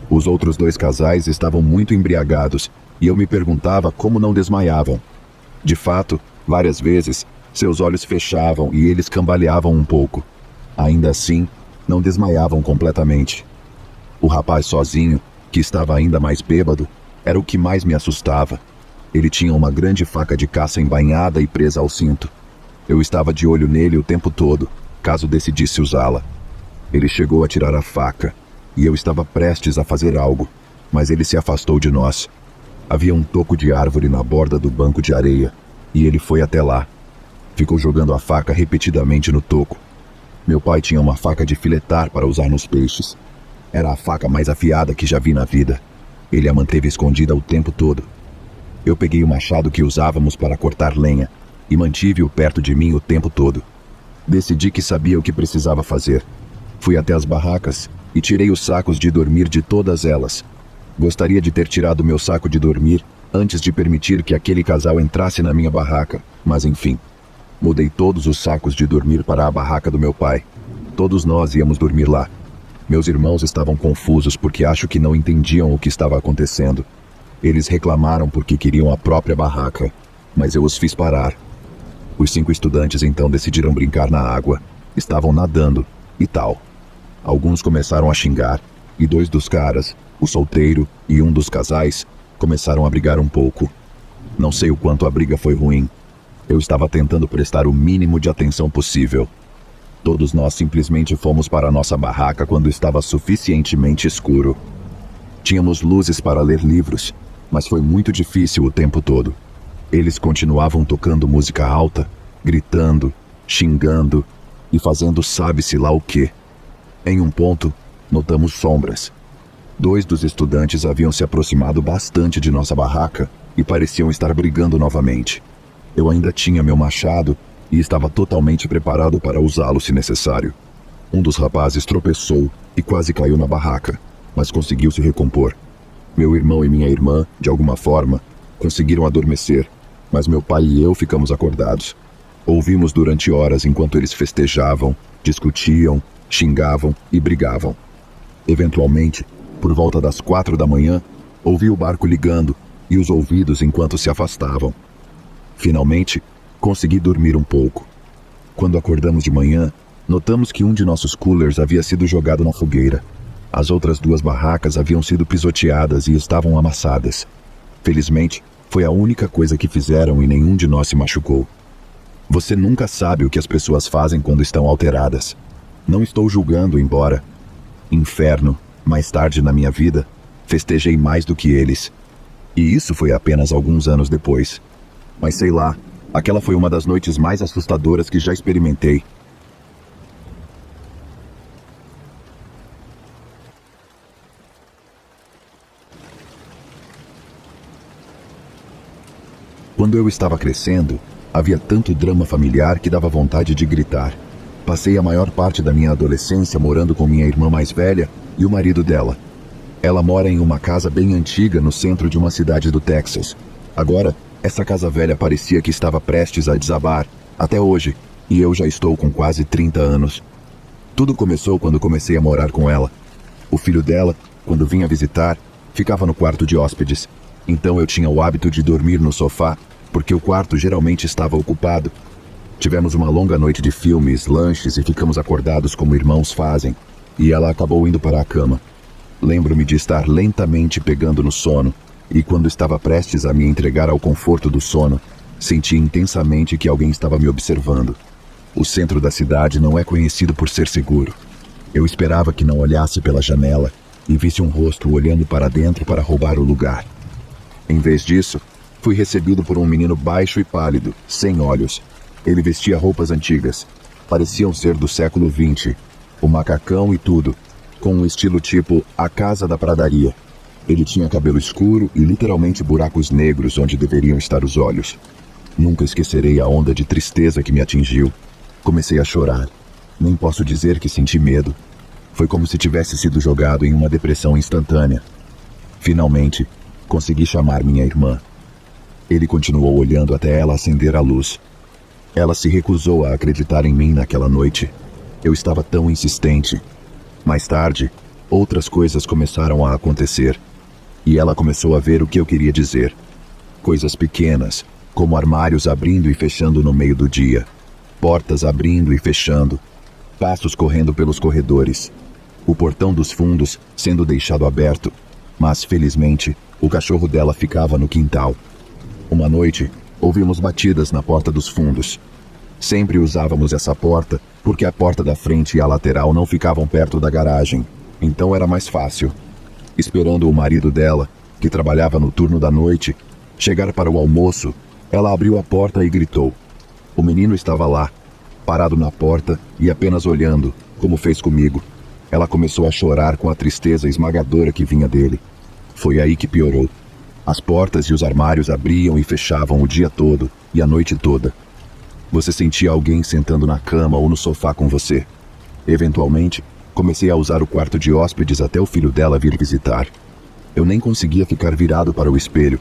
Os outros 2 casais estavam muito embriagados e eu me perguntava como não desmaiavam. De fato, várias vezes, seus olhos fechavam e eles cambaleavam um pouco. Ainda assim, não desmaiavam completamente. O rapaz sozinho, que estava ainda mais bêbado, era o que mais me assustava. Ele tinha uma grande faca de caça embainhada e presa ao cinto. Eu estava de olho nele o tempo todo, caso decidisse usá-la. Ele chegou a tirar a faca, e eu estava prestes a fazer algo, mas ele se afastou de nós. Havia um toco de árvore na borda do banco de areia. e ele foi até lá. Ficou jogando a faca repetidamente no toco. Meu pai tinha uma faca de filetar para usar nos peixes. Era a faca mais afiada que já vi na vida. Ele a manteve escondida o tempo todo. Eu peguei o machado que usávamos para cortar lenha e mantive-o perto de mim o tempo todo. Decidi que sabia o que precisava fazer. Fui até as barracas e tirei os sacos de dormir de todas elas. Gostaria de ter tirado meu saco de dormir antes de permitir que aquele casal entrasse na minha barraca, mas enfim. Mudei todos os sacos de dormir para a barraca do meu pai. Todos nós íamos dormir lá. Meus irmãos estavam confusos porque acho que não entendiam o que estava acontecendo. Eles reclamaram porque queriam a própria barraca, mas eu os fiz parar. Os 5 estudantes então decidiram brincar na água. Estavam nadando e tal. Alguns começaram a xingar, e 2 dos caras, o solteiro e um dos casais, começaram a brigar um pouco. Não sei o quanto a briga foi ruim. Eu estava tentando prestar o mínimo de atenção possível. Todos nós simplesmente fomos para a nossa barraca quando estava suficientemente escuro. Tínhamos luzes para ler livros, mas foi muito difícil o tempo todo. Eles continuavam tocando música alta, gritando, xingando e fazendo sabe-se lá o quê. Em um ponto, notamos sombras. 2 dos estudantes haviam se aproximado bastante de nossa barraca e pareciam estar brigando novamente. Eu ainda tinha meu machado e estava totalmente preparado para usá-lo se necessário. Um dos rapazes tropeçou e quase caiu na barraca, mas conseguiu se recompor. Meu irmão e minha irmã, de alguma forma, conseguiram adormecer, mas meu pai e eu ficamos acordados. Ouvimos durante horas enquanto eles festejavam, discutiam, xingavam e brigavam. Eventualmente, por volta das 4 da manhã, ouvi o barco ligando e os ouvidos enquanto se afastavam. Finalmente, consegui dormir um pouco. Quando acordamos de manhã, notamos que um de nossos coolers havia sido jogado na fogueira. As outras 2 barracas haviam sido pisoteadas e estavam amassadas. Felizmente, foi a única coisa que fizeram e nenhum de nós se machucou. Você nunca sabe o que as pessoas fazem quando estão alteradas. Não estou julgando, embora. Inferno, mais tarde na minha vida, festejei mais do que eles. E isso foi apenas alguns anos depois. Mas sei lá, aquela foi uma das noites mais assustadoras que já experimentei. Quando eu estava crescendo, havia tanto drama familiar que dava vontade de gritar. Passei a maior parte da minha adolescência morando com minha irmã mais velha e o marido dela. Ela mora em uma casa bem antiga no centro de uma cidade do Texas. Agora, essa casa velha parecia que estava prestes a desabar, até hoje, e eu já estou com quase 30 anos. Tudo começou quando comecei a morar com ela. O filho dela, quando vinha visitar, ficava no quarto de hóspedes. Então eu tinha o hábito de dormir no sofá, porque o quarto geralmente estava ocupado. Tivemos uma longa noite de filmes, lanches e ficamos acordados como irmãos fazem, e ela acabou indo para a cama. Lembro-me de estar lentamente pegando no sono, e quando estava prestes a me entregar ao conforto do sono, senti intensamente que alguém estava me observando. O centro da cidade não é conhecido por ser seguro. Eu esperava que não olhasse pela janela e visse um rosto olhando para dentro para roubar o lugar. Em vez disso, fui recebido por um menino baixo e pálido, sem olhos. Ele vestia roupas antigas. Pareciam ser do século XX. O macacão e tudo, com um estilo tipo A Casa da Pradaria. Ele tinha cabelo escuro e literalmente buracos negros onde deveriam estar os olhos. Nunca esquecerei a onda de tristeza que me atingiu. Comecei a chorar. Nem posso dizer que senti medo. Foi como se tivesse sido jogado em uma depressão instantânea. Finalmente, consegui chamar minha irmã. Ele continuou olhando até ela acender a luz. Ela se recusou a acreditar em mim naquela noite. Eu estava tão insistente. Mais tarde, outras coisas começaram a acontecer. E ela começou a ver o que eu queria dizer. Coisas pequenas, como armários abrindo e fechando no meio do dia. Portas abrindo e fechando. Passos correndo pelos corredores. O portão dos fundos sendo deixado aberto. Mas, felizmente, o cachorro dela ficava no quintal. Uma noite, ouvimos batidas na porta dos fundos. Sempre usávamos essa porta porque a porta da frente e a lateral não ficavam perto da garagem, então era mais fácil. Esperando o marido dela, que trabalhava no turno da noite, chegar para o almoço, Ela abriu a porta e gritou. O menino estava lá, parado na porta e apenas olhando, como fez comigo. Ela começou a chorar com a tristeza esmagadora que vinha dele. Foi aí que piorou. As portas e os armários abriam e fechavam o dia todo e a noite toda. Você sentia alguém sentando na cama ou no sofá com você. Eventualmente, comecei a usar o quarto de hóspedes até o filho dela vir visitar. Eu nem conseguia ficar virado para o espelho.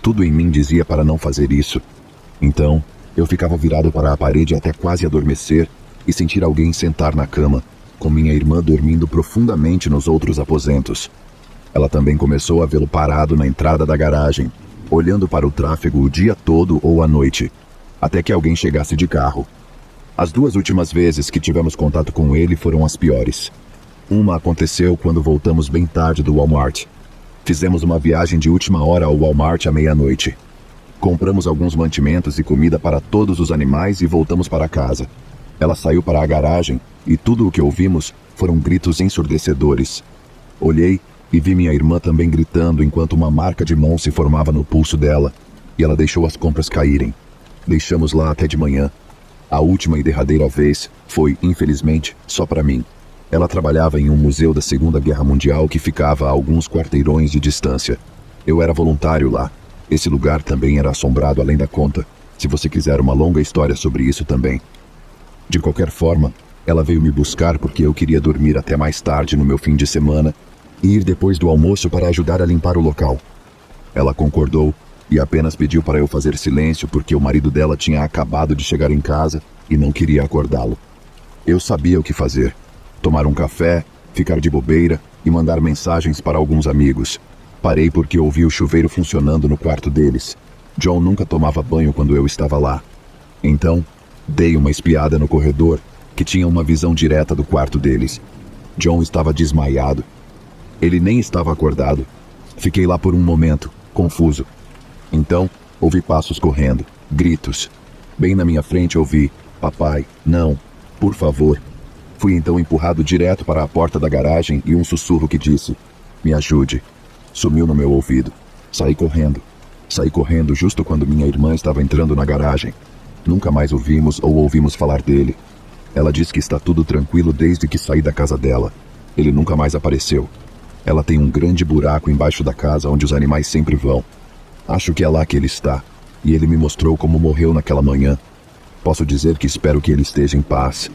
Tudo em mim dizia para não fazer isso. Então, eu ficava virado para a parede até quase adormecer e sentir alguém sentar na cama, com minha irmã dormindo profundamente nos outros aposentos. Ela também começou a vê-lo parado na entrada da garagem, olhando para o tráfego o dia todo ou à noite, até que alguém chegasse de carro. As 2 últimas vezes que tivemos contato com ele foram as piores. Uma aconteceu quando voltamos bem tarde do Walmart. Fizemos uma viagem de última hora ao Walmart à meia-noite. Compramos alguns mantimentos e comida para todos os animais e voltamos para casa. Ela saiu para a garagem e tudo o que ouvimos foram gritos ensurdecedores. Olhei e vi minha irmã também gritando enquanto uma marca de mão se formava no pulso dela, e ela deixou as compras caírem. Deixamos lá até de manhã. A última e derradeira vez foi, infelizmente, só para mim. Ela trabalhava em um museu da Segunda Guerra Mundial que ficava a alguns quarteirões de distância. Eu era voluntário lá. Esse lugar também era assombrado além da conta, se você quiser uma longa história sobre isso também. De qualquer forma, ela veio me buscar porque eu queria dormir até mais tarde no meu fim de semana e ir depois do almoço para ajudar a limpar o local. Ela concordou e apenas pediu para eu fazer silêncio porque o marido dela tinha acabado de chegar em casa e não queria acordá-lo. Eu sabia o que fazer. Tomar um café, ficar de bobeira e mandar mensagens para alguns amigos. Parei porque ouvi o chuveiro funcionando no quarto deles. John nunca tomava banho quando eu estava lá. Então, dei uma espiada no corredor, que tinha uma visão direta do quarto deles. John estava desmaiado. Ele nem estava acordado. Fiquei lá por um momento, confuso. Então, ouvi passos correndo, gritos. Bem na minha frente ouvi, papai, não, por favor. Fui então empurrado direto para a porta da garagem e um sussurro que disse, me ajude. Sumiu no meu ouvido. Saí correndo justo quando minha irmã estava entrando na garagem. Nunca mais ouvimos ou ouvimos falar dele. Ela diz que está tudo tranquilo desde que saí da casa dela. Ele nunca mais apareceu. Ela tem um grande buraco embaixo da casa onde os animais sempre vão. Acho que é lá que ele está, e ele me mostrou como morreu naquela manhã. Posso dizer que espero que ele esteja em paz,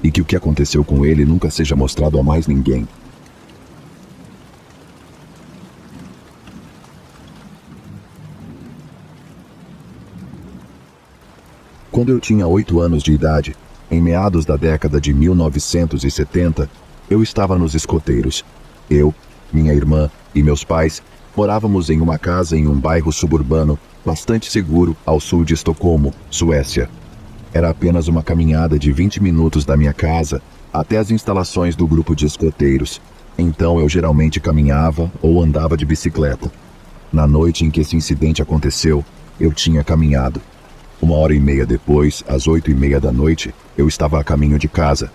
e que o que aconteceu com ele nunca seja mostrado a mais ninguém. Quando eu tinha 8 anos de idade, em meados da década de 1970, eu estava nos escoteiros. Eu, minha irmã e meus pais morávamos em uma casa em um bairro suburbano bastante seguro ao sul de Estocolmo, Suécia. Era apenas uma caminhada de 20 minutos da minha casa até as instalações do grupo de escoteiros. Então eu geralmente caminhava ou andava de bicicleta. Na noite em que esse incidente aconteceu, eu tinha caminhado. 1h30 depois, às 8h30 da noite, eu estava a caminho de casa.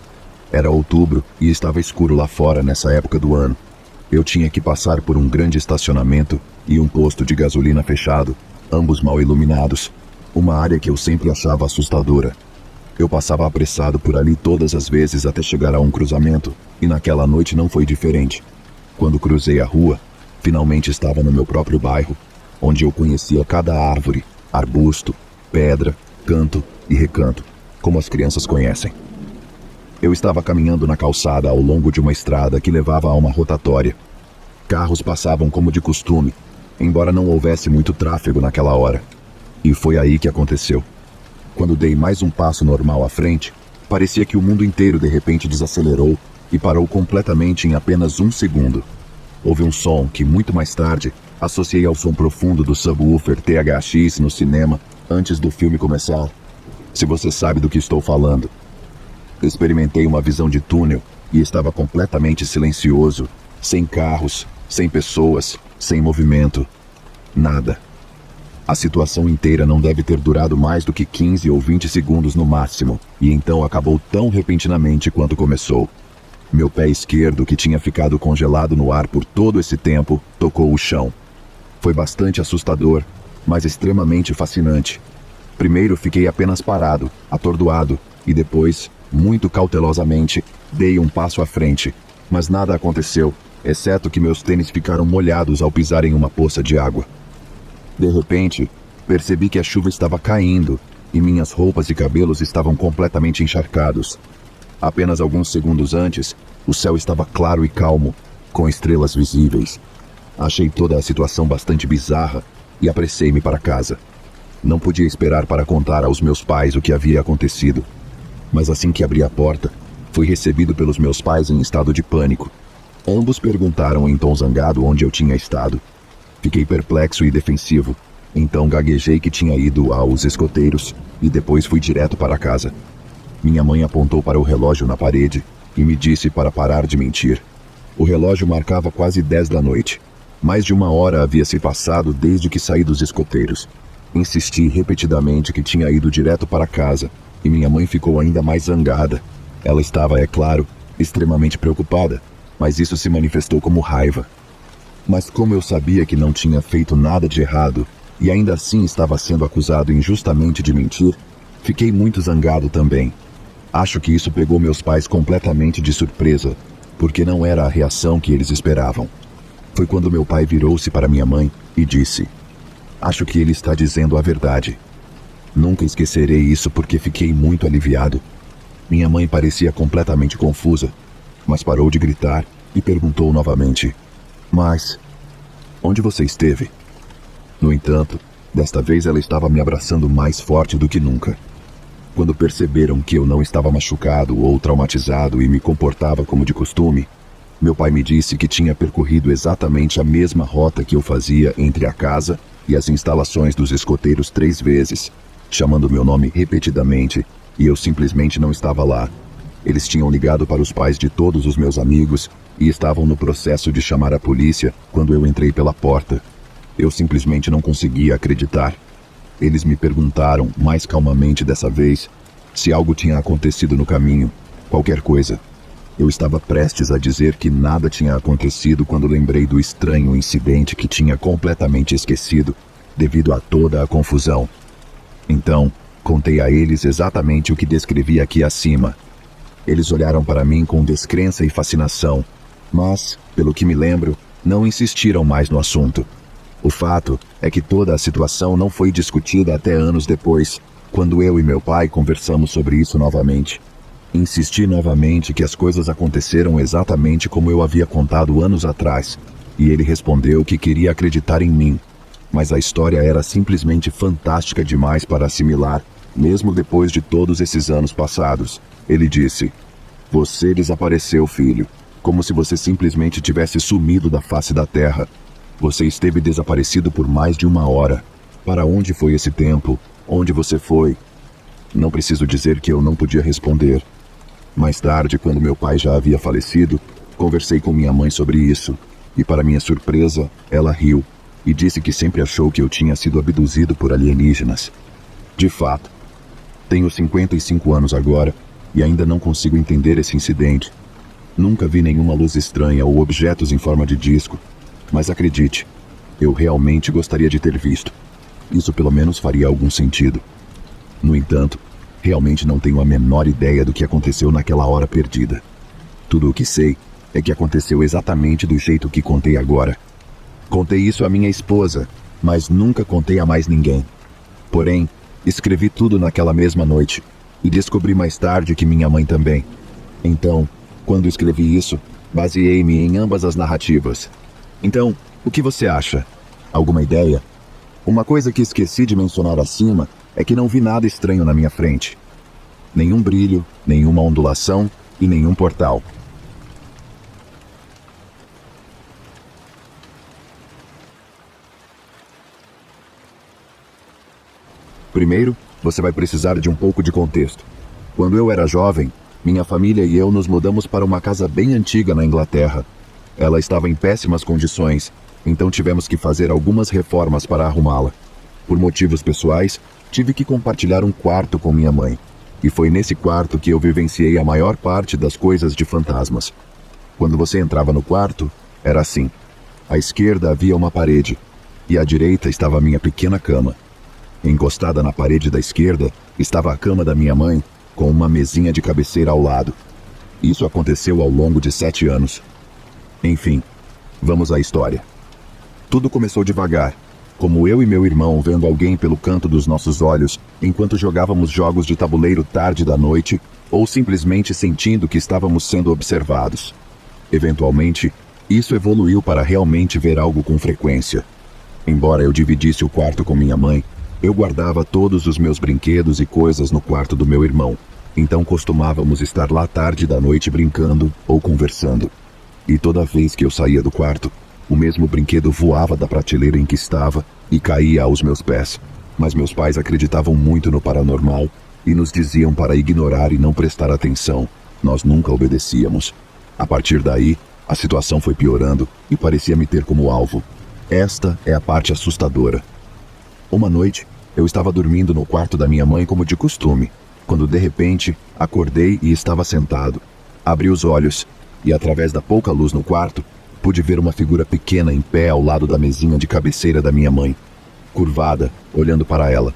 Era outubro e estava escuro lá fora nessa época do ano. Eu tinha que passar por um grande estacionamento e um posto de gasolina fechado, ambos mal iluminados, uma área que eu sempre achava assustadora. Eu passava apressado por ali todas as vezes até chegar a um cruzamento, e naquela noite não foi diferente. Quando cruzei a rua, finalmente estava no meu próprio bairro, onde eu conhecia cada árvore, arbusto, pedra, canto e recanto, como as crianças conhecem. Eu estava caminhando na calçada ao longo de uma estrada que levava a uma rotatória. Carros passavam como de costume, embora não houvesse muito tráfego naquela hora. E foi aí que aconteceu. Quando dei mais um passo normal à frente, parecia que o mundo inteiro de repente desacelerou e parou completamente em apenas 1 segundo. Houve um som que, muito mais tarde, associei ao som profundo do subwoofer THX no cinema antes do filme começar. Se você sabe do que estou falando. Experimentei uma visão de túnel e estava completamente silencioso, sem carros, sem pessoas, sem movimento. Nada. A situação inteira não deve ter durado mais do que 15 ou 20 segundos no máximo, e então acabou tão repentinamente quanto começou. Meu pé esquerdo, que tinha ficado congelado no ar por todo esse tempo, tocou o chão. Foi bastante assustador, mas extremamente fascinante. Primeiro fiquei apenas parado, atordoado, e depois, muito cautelosamente, dei um passo à frente. Mas nada aconteceu, exceto que meus tênis ficaram molhados ao pisar em uma poça de água. De repente, percebi que a chuva estava caindo e minhas roupas e cabelos estavam completamente encharcados. Apenas alguns segundos antes, o céu estava claro e calmo, com estrelas visíveis. Achei toda a situação bastante bizarra e apressei-me para casa. Não podia esperar para contar aos meus pais o que havia acontecido. Mas assim que abri a porta, fui recebido pelos meus pais em estado de pânico. Ambos perguntaram em tom zangado onde eu tinha estado. Fiquei perplexo e defensivo. Então gaguejei que tinha ido aos escoteiros e depois fui direto para casa. Minha mãe apontou para o relógio na parede e me disse para parar de mentir. O relógio marcava quase 10 da noite. Mais de 1 hora havia se passado desde que saí dos escoteiros. Insisti repetidamente que tinha ido direto para casa e minha mãe ficou ainda mais zangada. Ela estava, é claro, extremamente preocupada, mas isso se manifestou como raiva. Mas como eu sabia que não tinha feito nada de errado e ainda assim estava sendo acusado injustamente de mentir, fiquei muito zangado também. Acho que isso pegou meus pais completamente de surpresa, porque não era a reação que eles esperavam. Foi quando meu pai virou-se para minha mãe e disse: "Acho que ele está dizendo a verdade." Nunca esquecerei isso porque fiquei muito aliviado. Minha mãe parecia completamente confusa, mas parou de gritar e perguntou novamente: "Mas, onde você esteve?" No entanto, desta vez ela estava me abraçando mais forte do que nunca. Quando perceberam que eu não estava machucado ou traumatizado e me comportava como de costume, meu pai me disse que tinha percorrido exatamente a mesma rota que eu fazia entre a casa e as instalações dos escoteiros 3 vezes, chamando meu nome repetidamente, e eu simplesmente não estava lá. Eles tinham ligado para os pais de todos os meus amigos e estavam no processo de chamar a polícia quando eu entrei pela porta. Eu simplesmente não conseguia acreditar. Eles me perguntaram, mais calmamente dessa vez, se algo tinha acontecido no caminho, qualquer coisa. Eu estava prestes a dizer que nada tinha acontecido quando lembrei do estranho incidente que tinha completamente esquecido, devido a toda a confusão. Então, contei a eles exatamente o que descrevi aqui acima. Eles olharam para mim com descrença e fascinação, mas, pelo que me lembro, não insistiram mais no assunto. O fato é que toda a situação não foi discutida até anos depois, quando eu e meu pai conversamos sobre isso novamente. Insisti novamente que as coisas aconteceram exatamente como eu havia contado anos atrás, e ele respondeu que queria acreditar em mim. Mas a história era simplesmente fantástica demais para assimilar, mesmo depois de todos esses anos passados. Ele disse: "Você desapareceu, filho, como se você simplesmente tivesse sumido da face da terra. Você esteve desaparecido por mais de 1 hora. Para onde foi esse tempo? Onde você foi?" Não preciso dizer que eu não podia responder. Mais tarde, quando meu pai já havia falecido, conversei com minha mãe sobre isso, e para minha surpresa, ela riu e disse que sempre achou que eu tinha sido abduzido por alienígenas. De fato, tenho 55 anos agora e ainda não consigo entender esse incidente. Nunca vi nenhuma luz estranha ou objetos em forma de disco, mas acredite, eu realmente gostaria de ter visto. Isso pelo menos faria algum sentido. No entanto, realmente não tenho a menor ideia do que aconteceu naquela hora perdida. Tudo o que sei é que aconteceu exatamente do jeito que contei agora. Contei isso à minha esposa, mas nunca contei a mais ninguém. Porém, escrevi tudo naquela mesma noite e descobri mais tarde que minha mãe também. Então, quando escrevi isso, baseei-me em ambas as narrativas. Então, o que você acha? Alguma ideia? Uma coisa que esqueci de mencionar acima é que não vi nada estranho na minha frente. Nenhum brilho, nenhuma ondulação e nenhum portal. Primeiro, você vai precisar de um pouco de contexto. Quando eu era jovem, minha família e eu nos mudamos para uma casa bem antiga na Inglaterra. Ela estava em péssimas condições, então tivemos que fazer algumas reformas para arrumá-la. Por motivos pessoais, tive que compartilhar um quarto com minha mãe. E foi nesse quarto que eu vivenciei a maior parte das coisas de fantasmas. Quando você entrava no quarto, era assim. À esquerda havia uma parede, e à direita estava a minha pequena cama. Encostada na parede da esquerda, estava a cama da minha mãe, com uma mesinha de cabeceira ao lado. Isso aconteceu ao longo de 7 anos. Enfim, vamos à história. Tudo começou devagar, como eu e meu irmão vendo alguém pelo canto dos nossos olhos enquanto jogávamos jogos de tabuleiro tarde da noite ou simplesmente sentindo que estávamos sendo observados. Eventualmente, isso evoluiu para realmente ver algo com frequência. Embora eu dividisse o quarto com minha mãe, eu guardava todos os meus brinquedos e coisas no quarto do meu irmão, então costumávamos estar lá tarde da noite brincando ou conversando. E toda vez que eu saía do quarto, o mesmo brinquedo voava da prateleira em que estava e caía aos meus pés. Mas meus pais acreditavam muito no paranormal e nos diziam para ignorar e não prestar atenção. Nós nunca obedecíamos. A partir daí, a situação foi piorando e parecia me ter como alvo. Esta é a parte assustadora. Uma noite, eu estava dormindo no quarto da minha mãe como de costume, quando de repente acordei e estava sentado. Abri os olhos e, através da pouca luz no quarto, pude ver uma figura pequena em pé ao lado da mesinha de cabeceira da minha mãe, curvada, olhando para ela.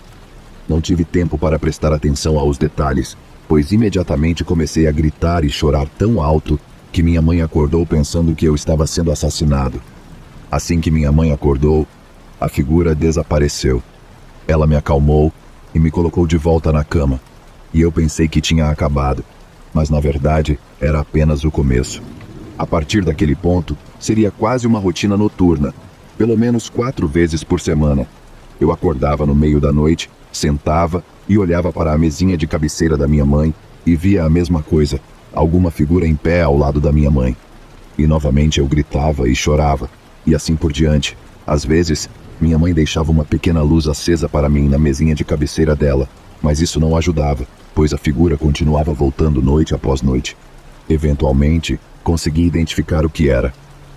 Não tive tempo para prestar atenção aos detalhes, pois imediatamente comecei a gritar e chorar tão alto que minha mãe acordou pensando que eu estava sendo assassinado. Assim que minha mãe acordou, a figura desapareceu. Ela me acalmou e me colocou de volta na cama, e eu pensei que tinha acabado, mas na verdade era apenas o começo. A partir daquele ponto, seria quase uma rotina noturna, pelo menos 4 vezes por semana. Eu acordava no meio da noite, sentava e olhava para a mesinha de cabeceira da minha mãe e via a mesma coisa, alguma figura em pé ao lado da minha mãe. E novamente eu gritava e chorava, e assim por diante. Às vezes, minha mãe deixava uma pequena luz acesa para mim na mesinha de cabeceira dela, mas isso não ajudava, pois a figura continuava voltando noite após noite. Eventualmente, consegui identificar o que era.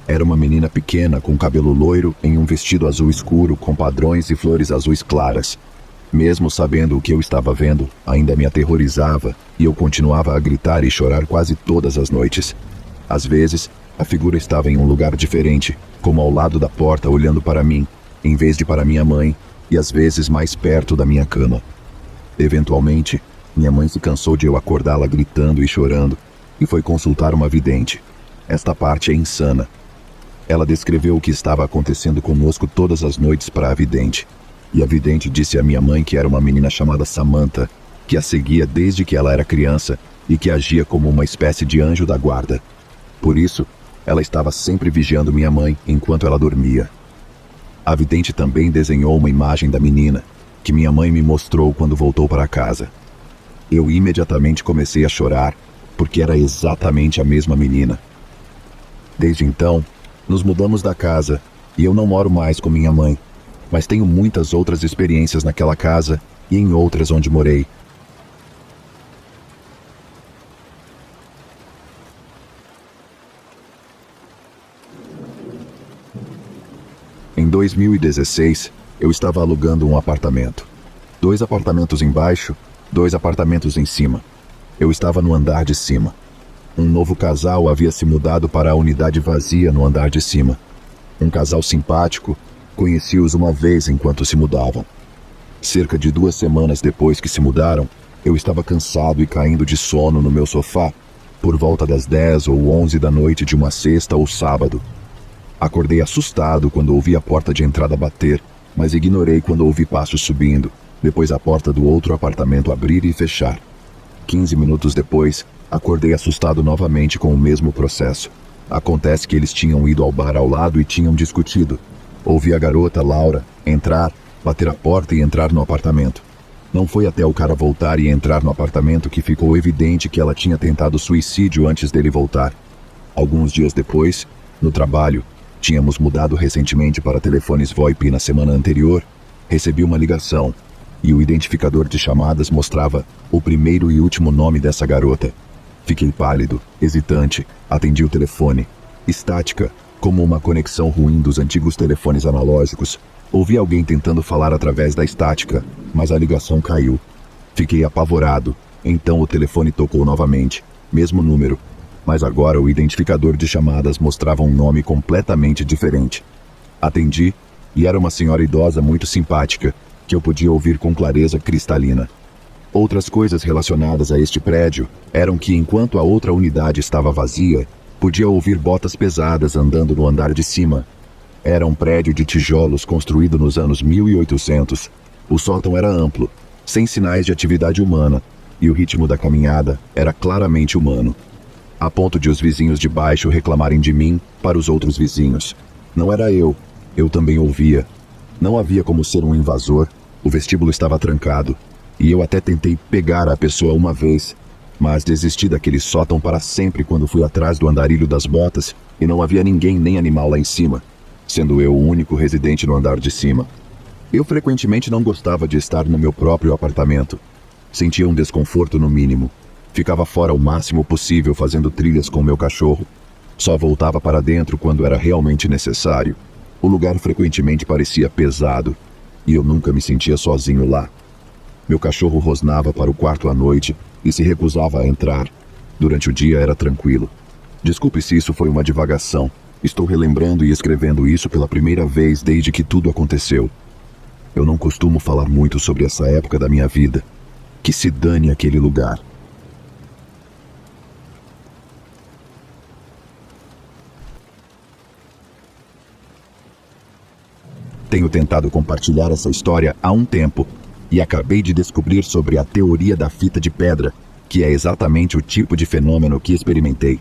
Era uma menina pequena com cabelo loiro em um vestido azul escuro com padrões e flores azuis claras. Mesmo sabendo o que eu estava vendo, ainda me aterrorizava e eu continuava a gritar e chorar quase todas as noites. Às vezes, a figura estava em um lugar diferente, como ao lado da porta olhando para mim, em vez de para minha mãe, e às vezes mais perto da minha cama. Eventualmente, minha mãe se cansou de eu acordá-la gritando e chorando, e foi consultar uma vidente. Esta parte é insana. Ela descreveu o que estava acontecendo conosco todas as noites para a vidente. E a vidente disse à minha mãe que era uma menina chamada Samantha, que a seguia desde que ela era criança e que agia como uma espécie de anjo da guarda. Por isso, ela estava sempre vigiando minha mãe enquanto ela dormia. A vidente também desenhou uma imagem da menina, que minha mãe me mostrou quando voltou para casa. Eu imediatamente comecei a chorar, porque era exatamente a mesma menina. Desde então, nos mudamos da casa e eu não moro mais com minha mãe, mas tenho muitas outras experiências naquela casa e em outras onde morei. Em 2016, eu estava alugando um apartamento. 2 apartamentos embaixo, 2 apartamentos em cima. Eu estava no andar de cima. Um novo casal havia se mudado para a unidade vazia no andar de cima. Um casal simpático, conheci-os uma vez enquanto se mudavam. Cerca de 2 semanas depois que se mudaram, eu estava cansado e caindo de sono no meu sofá, por volta das 10 ou 11 da noite de uma sexta ou sábado. Acordei assustado quando ouvi a porta de entrada bater, mas ignorei quando ouvi passos subindo, depois a porta do outro apartamento abrir e fechar. 15 minutos depois, acordei assustado novamente com o mesmo processo. Acontece que eles tinham ido ao bar ao lado e tinham discutido. Ouvi a garota, Laura, entrar, bater a porta e entrar no apartamento. Não foi até o cara voltar e entrar no apartamento que ficou evidente que ela tinha tentado suicídio antes dele voltar. Alguns dias depois, no trabalho, tínhamos mudado recentemente para telefones VoIP na semana anterior, recebi uma ligação, e o identificador de chamadas mostrava o primeiro e último nome dessa garota. Fiquei pálido, hesitante, atendi o telefone. Estática, como uma conexão ruim dos antigos telefones analógicos. Ouvi alguém tentando falar através da estática, mas a ligação caiu. Fiquei apavorado, então o telefone tocou novamente, mesmo número, mas agora o identificador de chamadas mostrava um nome completamente diferente. Atendi, e era uma senhora idosa muito simpática, que eu podia ouvir com clareza cristalina. Outras coisas relacionadas a este prédio eram que, enquanto a outra unidade estava vazia, podia ouvir botas pesadas andando no andar de cima. Era um prédio de tijolos construído nos anos 1800. O sótão era amplo, sem sinais de atividade humana, e o ritmo da caminhada era claramente humano, a ponto de os vizinhos de baixo reclamarem de mim para os outros vizinhos. Não era eu também ouvia. Não havia como ser um invasor, o vestíbulo estava trancado, e eu até tentei pegar a pessoa uma vez, mas desisti daquele sótão para sempre quando fui atrás do andarilho das botas e não havia ninguém nem animal lá em cima, sendo eu o único residente no andar de cima. Eu frequentemente não gostava de estar no meu próprio apartamento. Sentia um desconforto no mínimo. Ficava fora o máximo possível fazendo trilhas com meu cachorro. Só voltava para dentro quando era realmente necessário. O lugar frequentemente parecia pesado, e eu nunca me sentia sozinho lá. Meu cachorro rosnava para o quarto à noite e se recusava a entrar. Durante o dia era tranquilo. Desculpe se isso foi uma divagação. Estou relembrando e escrevendo isso pela primeira vez desde que tudo aconteceu. Eu não costumo falar muito sobre essa época da minha vida. Que se dane aquele lugar. Tenho tentado compartilhar essa história há um tempo e acabei de descobrir sobre a teoria da fita de pedra, que é exatamente o tipo de fenômeno que experimentei.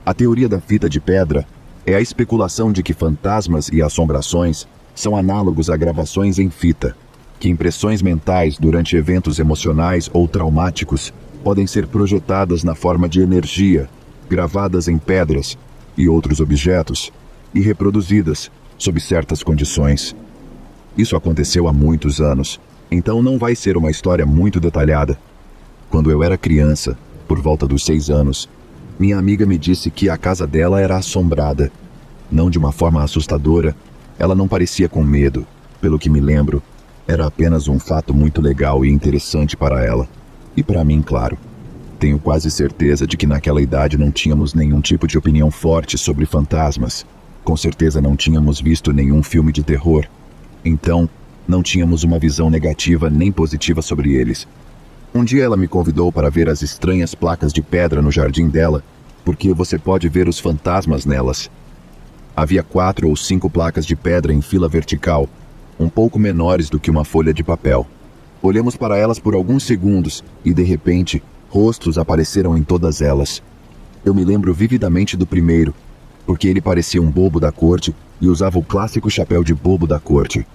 A teoria da fita de pedra é a especulação de que fantasmas e assombrações são análogos a gravações em fita, que impressões mentais durante eventos emocionais ou traumáticos podem ser projetadas na forma de energia, gravadas em pedras e outros objetos, e reproduzidas sob certas condições. Isso aconteceu há muitos anos, então não vai ser uma história muito detalhada. Quando eu era criança, por volta dos 6 anos, minha amiga me disse que a casa dela era assombrada. Não de uma forma assustadora, ela não parecia com medo. Pelo que me lembro, era apenas um fato muito legal e interessante para ela. E para mim, claro. Tenho quase certeza de que naquela idade não tínhamos nenhum tipo de opinião forte sobre fantasmas. Com certeza não tínhamos visto nenhum filme de terror. Então, não tínhamos uma visão negativa nem positiva sobre eles. Um dia ela me convidou para ver as estranhas placas de pedra no jardim dela, porque você pode ver os fantasmas nelas. Havia 4 ou 5 placas de pedra em fila vertical, um pouco menores do que uma folha de papel. Olhamos para elas por alguns segundos e, de repente, rostos apareceram em todas elas. Eu me lembro vividamente do primeiro, porque ele parecia um bobo da corte e usava o clássico chapéu de bobo da corte.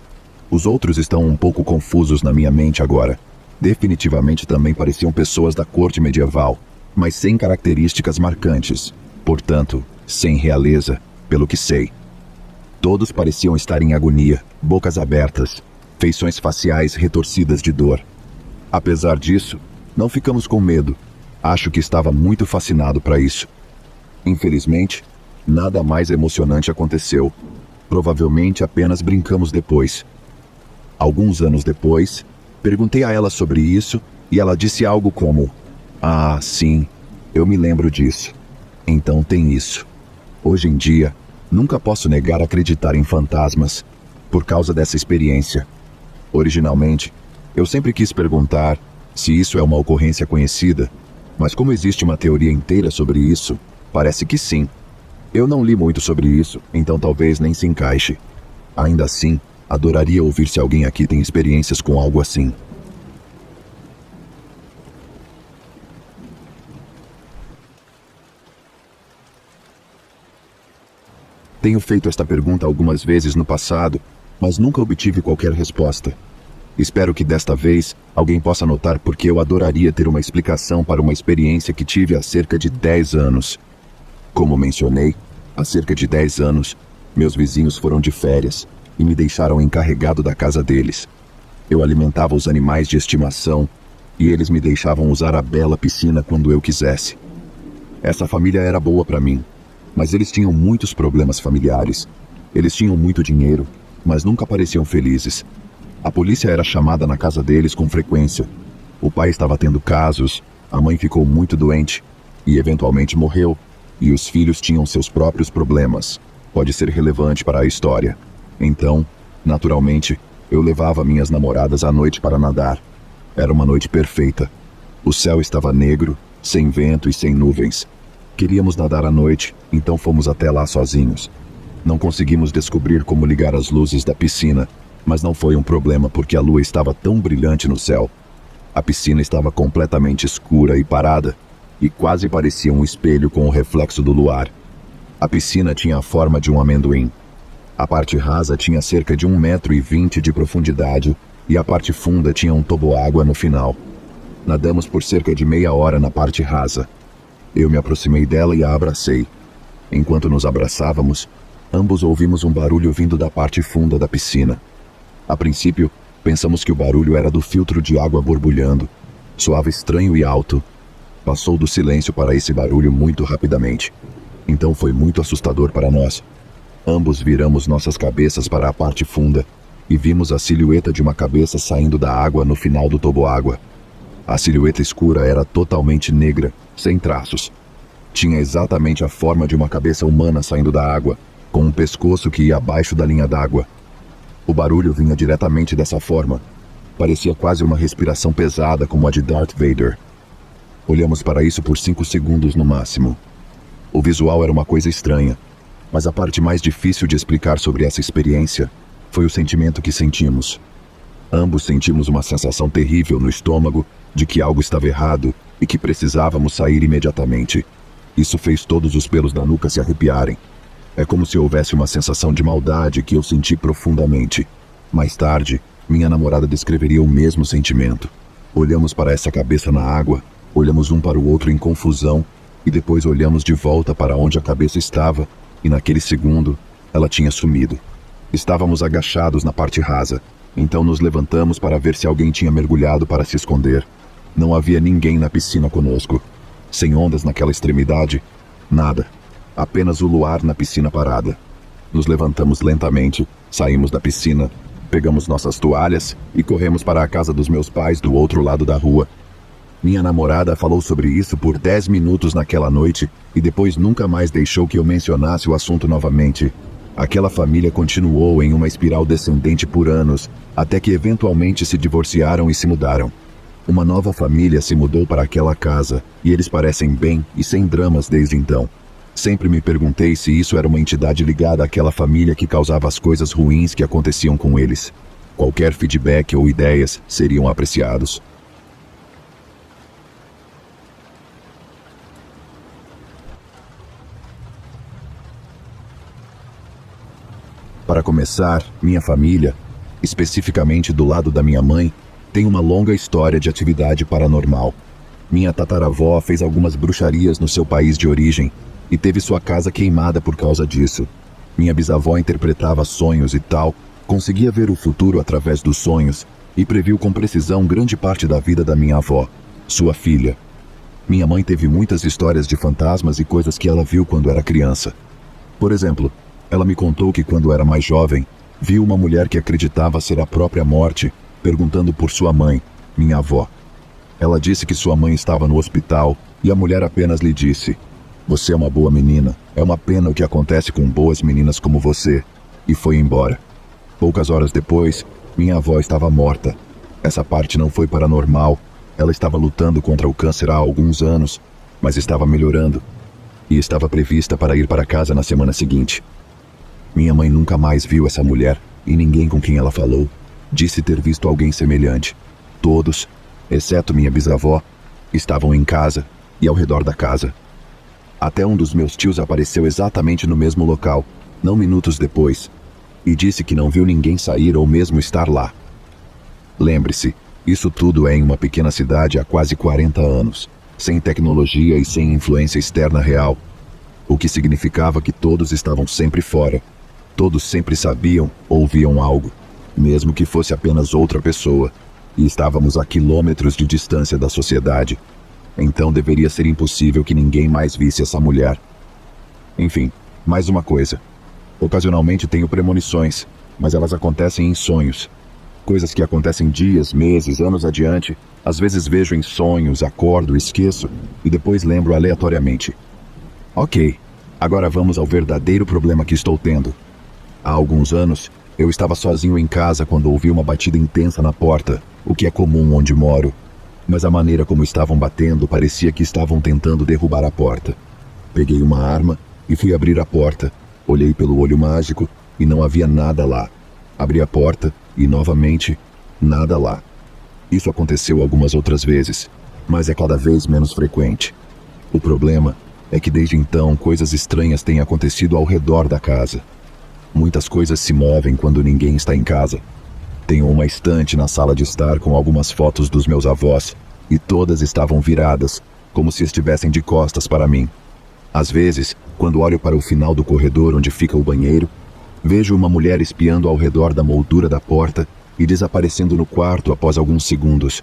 Os outros estão um pouco confusos na minha mente agora. Definitivamente também pareciam pessoas da corte medieval, mas sem características marcantes. Portanto, sem realeza, pelo que sei. Todos pareciam estar em agonia, bocas abertas, feições faciais retorcidas de dor. Apesar disso, não ficamos com medo. Acho que estava muito fascinado para isso. Infelizmente, nada mais emocionante aconteceu. Provavelmente apenas brincamos depois. Alguns anos depois, perguntei a ela sobre isso e ela disse algo como: "Ah, sim, eu me lembro disso. Então tem isso." Hoje em dia, nunca posso negar acreditar em fantasmas, por causa dessa experiência. Originalmente, eu sempre quis perguntar se isso é uma ocorrência conhecida, mas como existe uma teoria inteira sobre isso, parece que sim. Eu não li muito sobre isso, então talvez nem se encaixe. Ainda assim, adoraria ouvir se alguém aqui tem experiências com algo assim. Tenho feito esta pergunta algumas vezes no passado, mas nunca obtive qualquer resposta. Espero que desta vez alguém possa notar porque eu adoraria ter uma explicação para uma experiência que tive há cerca de 10 anos. Como mencionei, há cerca de 10 anos, meus vizinhos foram de férias e me deixaram encarregado da casa deles. Eu alimentava os animais de estimação e eles me deixavam usar a bela piscina quando eu quisesse. Essa família era boa para mim, mas eles tinham muitos problemas familiares. Eles tinham muito dinheiro, mas nunca pareciam felizes. A polícia era chamada na casa deles com frequência. O pai estava tendo casos, a mãe ficou muito doente e eventualmente morreu, e os filhos tinham seus próprios problemas. Pode ser relevante para a história. Então, naturalmente, Eu levava minhas namoradas à noite para nadar. Era uma noite perfeita. O céu estava negro, sem vento e sem nuvens. Queríamos nadar à noite, então fomos até lá sozinhos. Não conseguimos descobrir como ligar as luzes da piscina, mas não foi um problema porque a lua estava tão brilhante no céu. A piscina estava completamente escura e parada, e quase parecia um espelho com o reflexo do luar. A piscina tinha a forma de um amendoim. A parte rasa tinha cerca de 1,20 m de profundidade, e a parte funda tinha um toboágua no final. Nadamos por cerca de meia hora na parte rasa. Eu me aproximei dela e a abracei. Enquanto nos abraçávamos, ambos ouvimos um barulho vindo da parte funda da piscina. A princípio, pensamos que o barulho era do filtro de água borbulhando. Soava estranho e alto. Passou do silêncio para esse barulho muito rapidamente. Então foi muito assustador para nós. Ambos viramos nossas cabeças para a parte funda e vimos a silhueta de uma cabeça saindo da água no final do toboágua. A silhueta escura era totalmente negra, sem traços. Tinha exatamente a forma de uma cabeça humana saindo da água, com um pescoço que ia abaixo da linha d'água. O barulho vinha diretamente dessa forma. Parecia quase uma respiração pesada como a de Darth Vader. Olhamos para isso por 5 segundos no máximo. O visual era uma coisa estranha, mas a parte mais difícil de explicar sobre essa experiência foi o sentimento que sentimos. Ambos sentimos uma sensação terrível no estômago de que algo estava errado e que precisávamos sair imediatamente. Isso fez todos os pelos da nuca se arrepiarem. É como se houvesse uma sensação de maldade que eu senti profundamente. Mais tarde, minha namorada descreveria o mesmo sentimento. Olhamos para essa cabeça na água, olhamos um para o outro em confusão e depois olhamos de volta para onde a cabeça estava e naquele segundo, ela tinha sumido. Estávamos agachados na parte rasa, então nos levantamos para ver se alguém tinha mergulhado para se esconder. Não havia ninguém na piscina conosco. Sem ondas naquela extremidade, nada. Apenas o luar na piscina parada. Nos levantamos lentamente, saímos da piscina, pegamos nossas toalhas e corremos para a casa dos meus pais do outro lado da rua. Minha namorada falou sobre isso por 10 minutos naquela noite e depois nunca mais deixou que eu mencionasse o assunto novamente. Aquela família continuou em uma espiral descendente por anos, até que eventualmente se divorciaram e se mudaram. Uma nova família se mudou para aquela casa, e eles parecem bem e sem dramas desde então. Sempre me perguntei se isso era uma entidade ligada àquela família que causava as coisas ruins que aconteciam com eles. Qualquer feedback ou ideias seriam apreciados. Para começar, minha família, especificamente do lado da minha mãe, tem uma longa história de atividade paranormal. Minha tataravó fez algumas bruxarias no seu país de origem e teve sua casa queimada por causa disso. Minha bisavó interpretava sonhos e tal, conseguia ver o futuro através dos sonhos e previu com precisão grande parte da vida da minha avó, sua filha. Minha mãe teve muitas histórias de fantasmas e coisas que ela viu quando era criança. Por exemplo, ela me contou que quando era mais jovem, viu uma mulher que acreditava ser a própria morte, perguntando por sua mãe, minha avó. Ela disse que sua mãe estava no hospital e a mulher apenas lhe disse: "Você é uma boa menina, é uma pena o que acontece com boas meninas como você", e foi embora. Poucas horas depois, minha avó estava morta. Essa parte não foi paranormal, ela estava lutando contra o câncer há alguns anos, mas estava melhorando, e estava prevista para ir para casa na semana seguinte. Minha mãe nunca mais viu essa mulher, e ninguém com quem ela falou disse ter visto alguém semelhante. Todos, exceto minha bisavó, estavam em casa e ao redor da casa. Até um dos meus tios apareceu exatamente no mesmo local, não minutos depois, e disse que não viu ninguém sair ou mesmo estar lá. Lembre-se, isso tudo é em uma pequena cidade há quase 40 anos, sem tecnologia e sem influência externa real, o que significava que todos estavam sempre fora. Todos sempre sabiam ou viam algo, mesmo que fosse apenas outra pessoa, e estávamos a quilômetros de distância da sociedade. Então deveria ser impossível que ninguém mais visse essa mulher. Enfim, mais uma coisa. Ocasionalmente tenho premonições, mas elas acontecem em sonhos. Coisas que acontecem dias, meses, anos adiante. Às vezes vejo em sonhos, acordo, esqueço, e depois lembro aleatoriamente. Ok, agora vamos ao verdadeiro problema que estou tendo. Há alguns anos, Eu estava sozinho em casa quando ouvi uma batida intensa na porta, o que é comum onde moro. Mas a maneira como estavam batendo parecia que estavam tentando derrubar a porta. Peguei uma arma e fui abrir a porta. Olhei pelo olho mágico e não havia nada lá. Abri a porta e, novamente, nada lá. Isso aconteceu algumas outras vezes, mas é cada vez menos frequente. O problema é que desde então coisas estranhas têm acontecido ao redor da casa. Muitas coisas se movem quando ninguém está em casa. Tenho uma estante na sala de estar com algumas fotos dos meus avós, e todas estavam viradas, como se estivessem de costas para mim. Às vezes, quando olho para o final do corredor onde fica o banheiro, vejo uma mulher espiando ao redor da moldura da porta e desaparecendo no quarto após alguns segundos.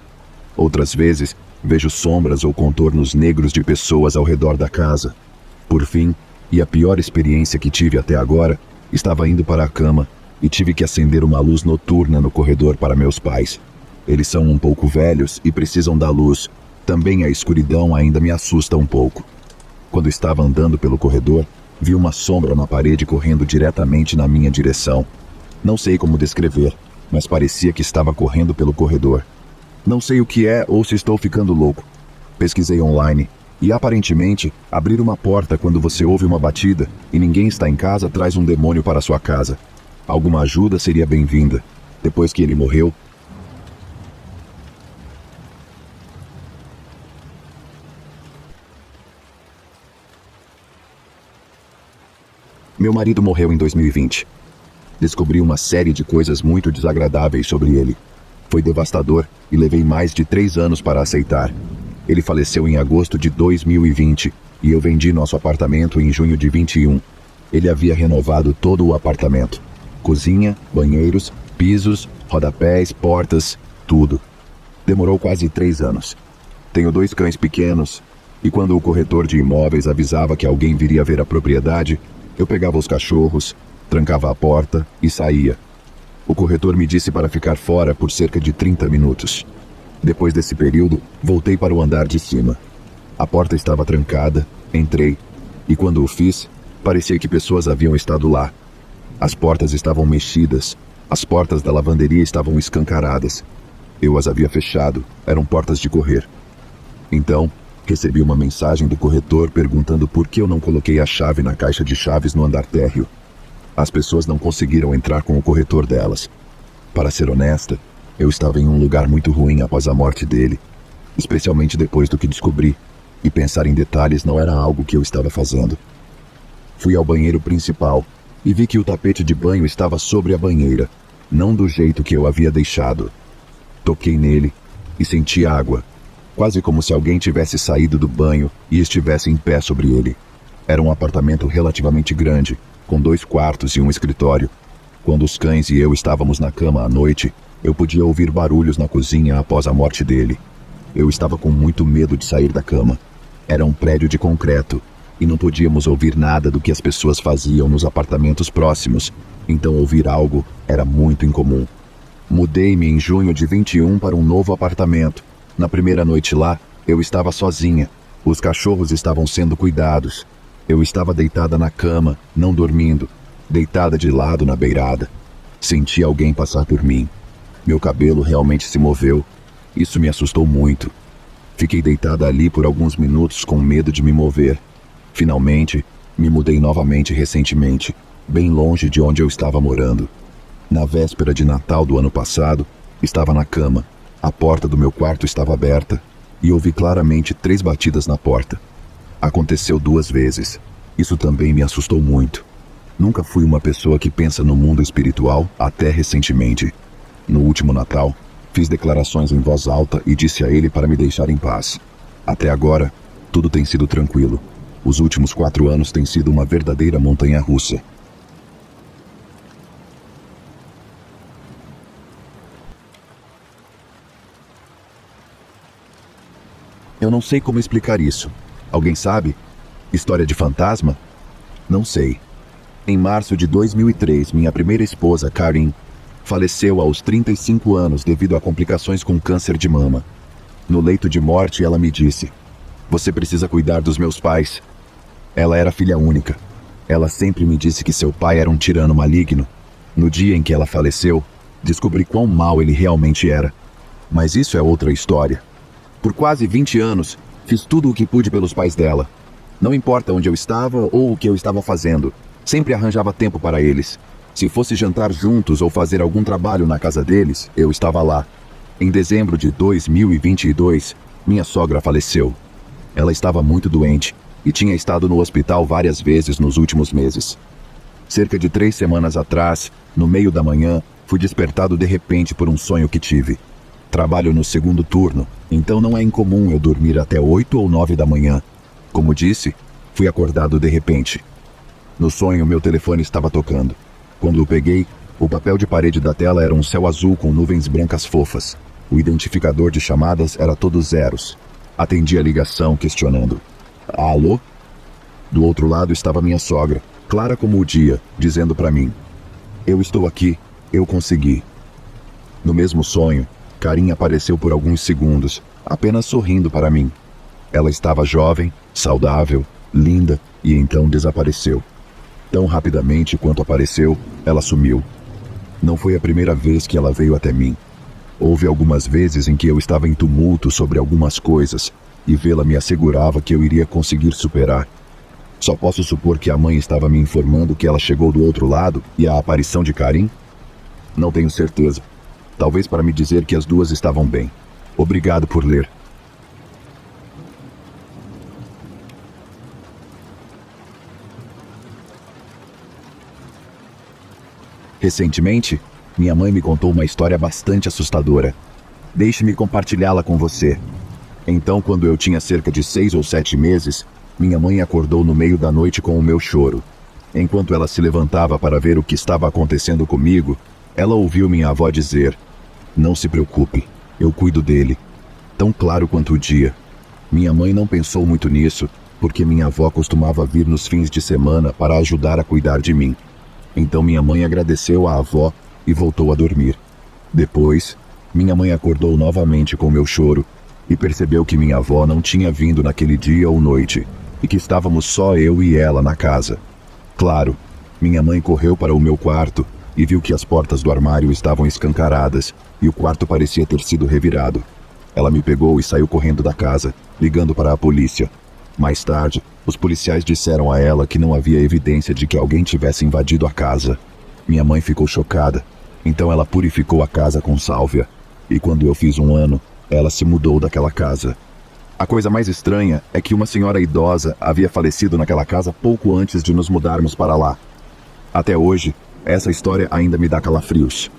Outras vezes, vejo sombras ou contornos negros de pessoas ao redor da casa. Por fim, e a pior experiência que tive até agora, estava indo para a cama e tive que acender uma luz noturna no corredor para meus pais. Eles são um pouco velhos e precisam da luz. Também a escuridão ainda me assusta um pouco. Quando estava andando pelo corredor, vi uma sombra na parede correndo diretamente na minha direção. Não sei como descrever, mas parecia que estava correndo pelo corredor. Não sei o que é ou se estou ficando louco. Pesquisei online e, aparentemente, abrir uma porta quando você ouve uma batida e ninguém está em casa traz um demônio para sua casa. Alguma ajuda seria bem-vinda. Depois que ele morreu, meu marido morreu em 2020. Descobri uma série de coisas muito desagradáveis sobre ele. Foi devastador e levei mais de 3 anos para aceitar. Ele faleceu em agosto de 2020 e eu vendi nosso apartamento em junho de 21. Ele havia renovado todo o apartamento. Cozinha, banheiros, pisos, rodapés, portas, tudo. Demorou quase 3 anos. Tenho 2 cães pequenos e quando o corretor de imóveis avisava que alguém viria ver a propriedade, eu pegava os cachorros, trancava a porta e saía. O corretor me disse para ficar fora por cerca de 30 minutos. Depois desse período, voltei para o andar de cima. A porta estava trancada, entrei, e quando o fiz, parecia que pessoas haviam estado lá. As portas estavam mexidas, as portas da lavanderia estavam escancaradas. Eu as havia fechado, eram portas de correr. Então, recebi uma mensagem do corretor perguntando por que eu não coloquei a chave na caixa de chaves no andar térreo. As pessoas não conseguiram entrar com o corretor delas. Para ser honesta, eu estava em um lugar muito ruim após a morte dele, especialmente depois do que descobri, e pensar em detalhes não era algo que eu estava fazendo. Fui ao banheiro principal e vi que o tapete de banho estava sobre a banheira, não do jeito que eu havia deixado. Toquei nele e senti água, quase como se alguém tivesse saído do banho e estivesse em pé sobre ele. Era um apartamento relativamente grande, com 2 quartos e um escritório. Quando os cães e eu estávamos na cama à noite, eu podia ouvir barulhos na cozinha após a morte dele. Eu estava com muito medo de sair da cama. Era um prédio de concreto, e não podíamos ouvir nada do que as pessoas faziam nos apartamentos próximos, então ouvir algo era muito incomum. Mudei-me em junho de 21 para um novo apartamento. Na primeira noite lá, eu estava sozinha. Os cachorros estavam sendo cuidados. Eu estava deitada na cama, não dormindo, deitada de lado na beirada. Senti alguém passar por mim. Meu cabelo realmente se moveu. Isso me assustou muito. Fiquei deitada ali por alguns minutos com medo de me mover. Finalmente, me mudei novamente recentemente, bem longe de onde eu estava morando. Na véspera de Natal do ano passado, estava na cama. A porta do meu quarto estava aberta e ouvi claramente 3 batidas na porta. Aconteceu 2 vezes. Isso também me assustou muito. Nunca fui uma pessoa que pensa no mundo espiritual até recentemente. No último Natal, fiz declarações em voz alta e disse a ele para me deixar em paz. Até agora, tudo tem sido tranquilo. Os últimos 4 anos têm sido uma verdadeira montanha-russa. Eu não sei como explicar isso. Alguém sabe? História de fantasma? Não sei. Em março de 2003, minha primeira esposa, Karin, faleceu aos 35 anos devido a complicações com câncer de mama. No leito de morte, ela me disse: "Você precisa cuidar dos meus pais." Ela era filha única. Ela sempre me disse que seu pai era um tirano maligno. No dia em que ela faleceu, descobri quão mal ele realmente era. Mas isso é outra história. Por quase 20 anos, fiz tudo o que pude pelos pais dela. Não importa onde eu estava ou o que eu estava fazendo, sempre arranjava tempo para eles. Se fosse jantar juntos ou fazer algum trabalho na casa deles, eu estava lá. Em dezembro de 2022, minha sogra faleceu. Ela estava muito doente e tinha estado no hospital várias vezes nos últimos meses. Cerca de 3 semanas atrás, no meio da manhã, fui despertado de repente por um sonho que tive. Trabalho no segundo turno, então não é incomum eu dormir até 8 ou 9 da manhã. Como disse, fui acordado de repente. No sonho, meu telefone estava tocando. Quando o peguei, o papel de parede da tela era um céu azul com nuvens brancas fofas. O identificador de chamadas era todos zeros. Atendi a ligação, questionando. Alô? Do outro lado estava minha sogra, clara como o dia, dizendo para mim: eu estou aqui, eu consegui. No mesmo sonho, Karin apareceu por alguns segundos, apenas sorrindo para mim. Ela estava jovem, saudável, linda e então desapareceu. Tão rapidamente quanto apareceu, ela sumiu. Não foi a primeira vez que ela veio até mim. Houve algumas vezes em que eu estava em tumulto sobre algumas coisas e vê-la me assegurava que eu iria conseguir superar. Só posso supor que a mãe estava me informando que ela chegou do outro lado e a aparição de Karin? Não tenho certeza. Talvez para me dizer que as duas estavam bem. Obrigado por ler. Recentemente, minha mãe me contou uma história bastante assustadora. Deixe-me compartilhá-la com você. Então, quando eu tinha cerca de 6 ou 7 meses, minha mãe acordou no meio da noite com o meu choro. Enquanto ela se levantava para ver o que estava acontecendo comigo, ela ouviu minha avó dizer: não se preocupe, eu cuido dele. Tão claro quanto o dia. Minha mãe não pensou muito nisso, porque minha avó costumava vir nos fins de semana para ajudar a cuidar de mim. Então minha mãe agradeceu à avó e voltou a dormir. Depois, minha mãe acordou novamente com meu choro e percebeu que minha avó não tinha vindo naquele dia ou noite e que estávamos só eu e ela na casa. Claro, minha mãe correu para o meu quarto e viu que as portas do armário estavam escancaradas e o quarto parecia ter sido revirado. Ela me pegou e saiu correndo da casa, ligando para a polícia. Mais tarde, os policiais disseram a ela que não havia evidência de que alguém tivesse invadido a casa. Minha mãe ficou chocada, então ela purificou a casa com sálvia. E quando eu fiz 1 ano, ela se mudou daquela casa. A coisa mais estranha é que uma senhora idosa havia falecido naquela casa pouco antes de nos mudarmos para lá. Até hoje, essa história ainda me dá calafrios.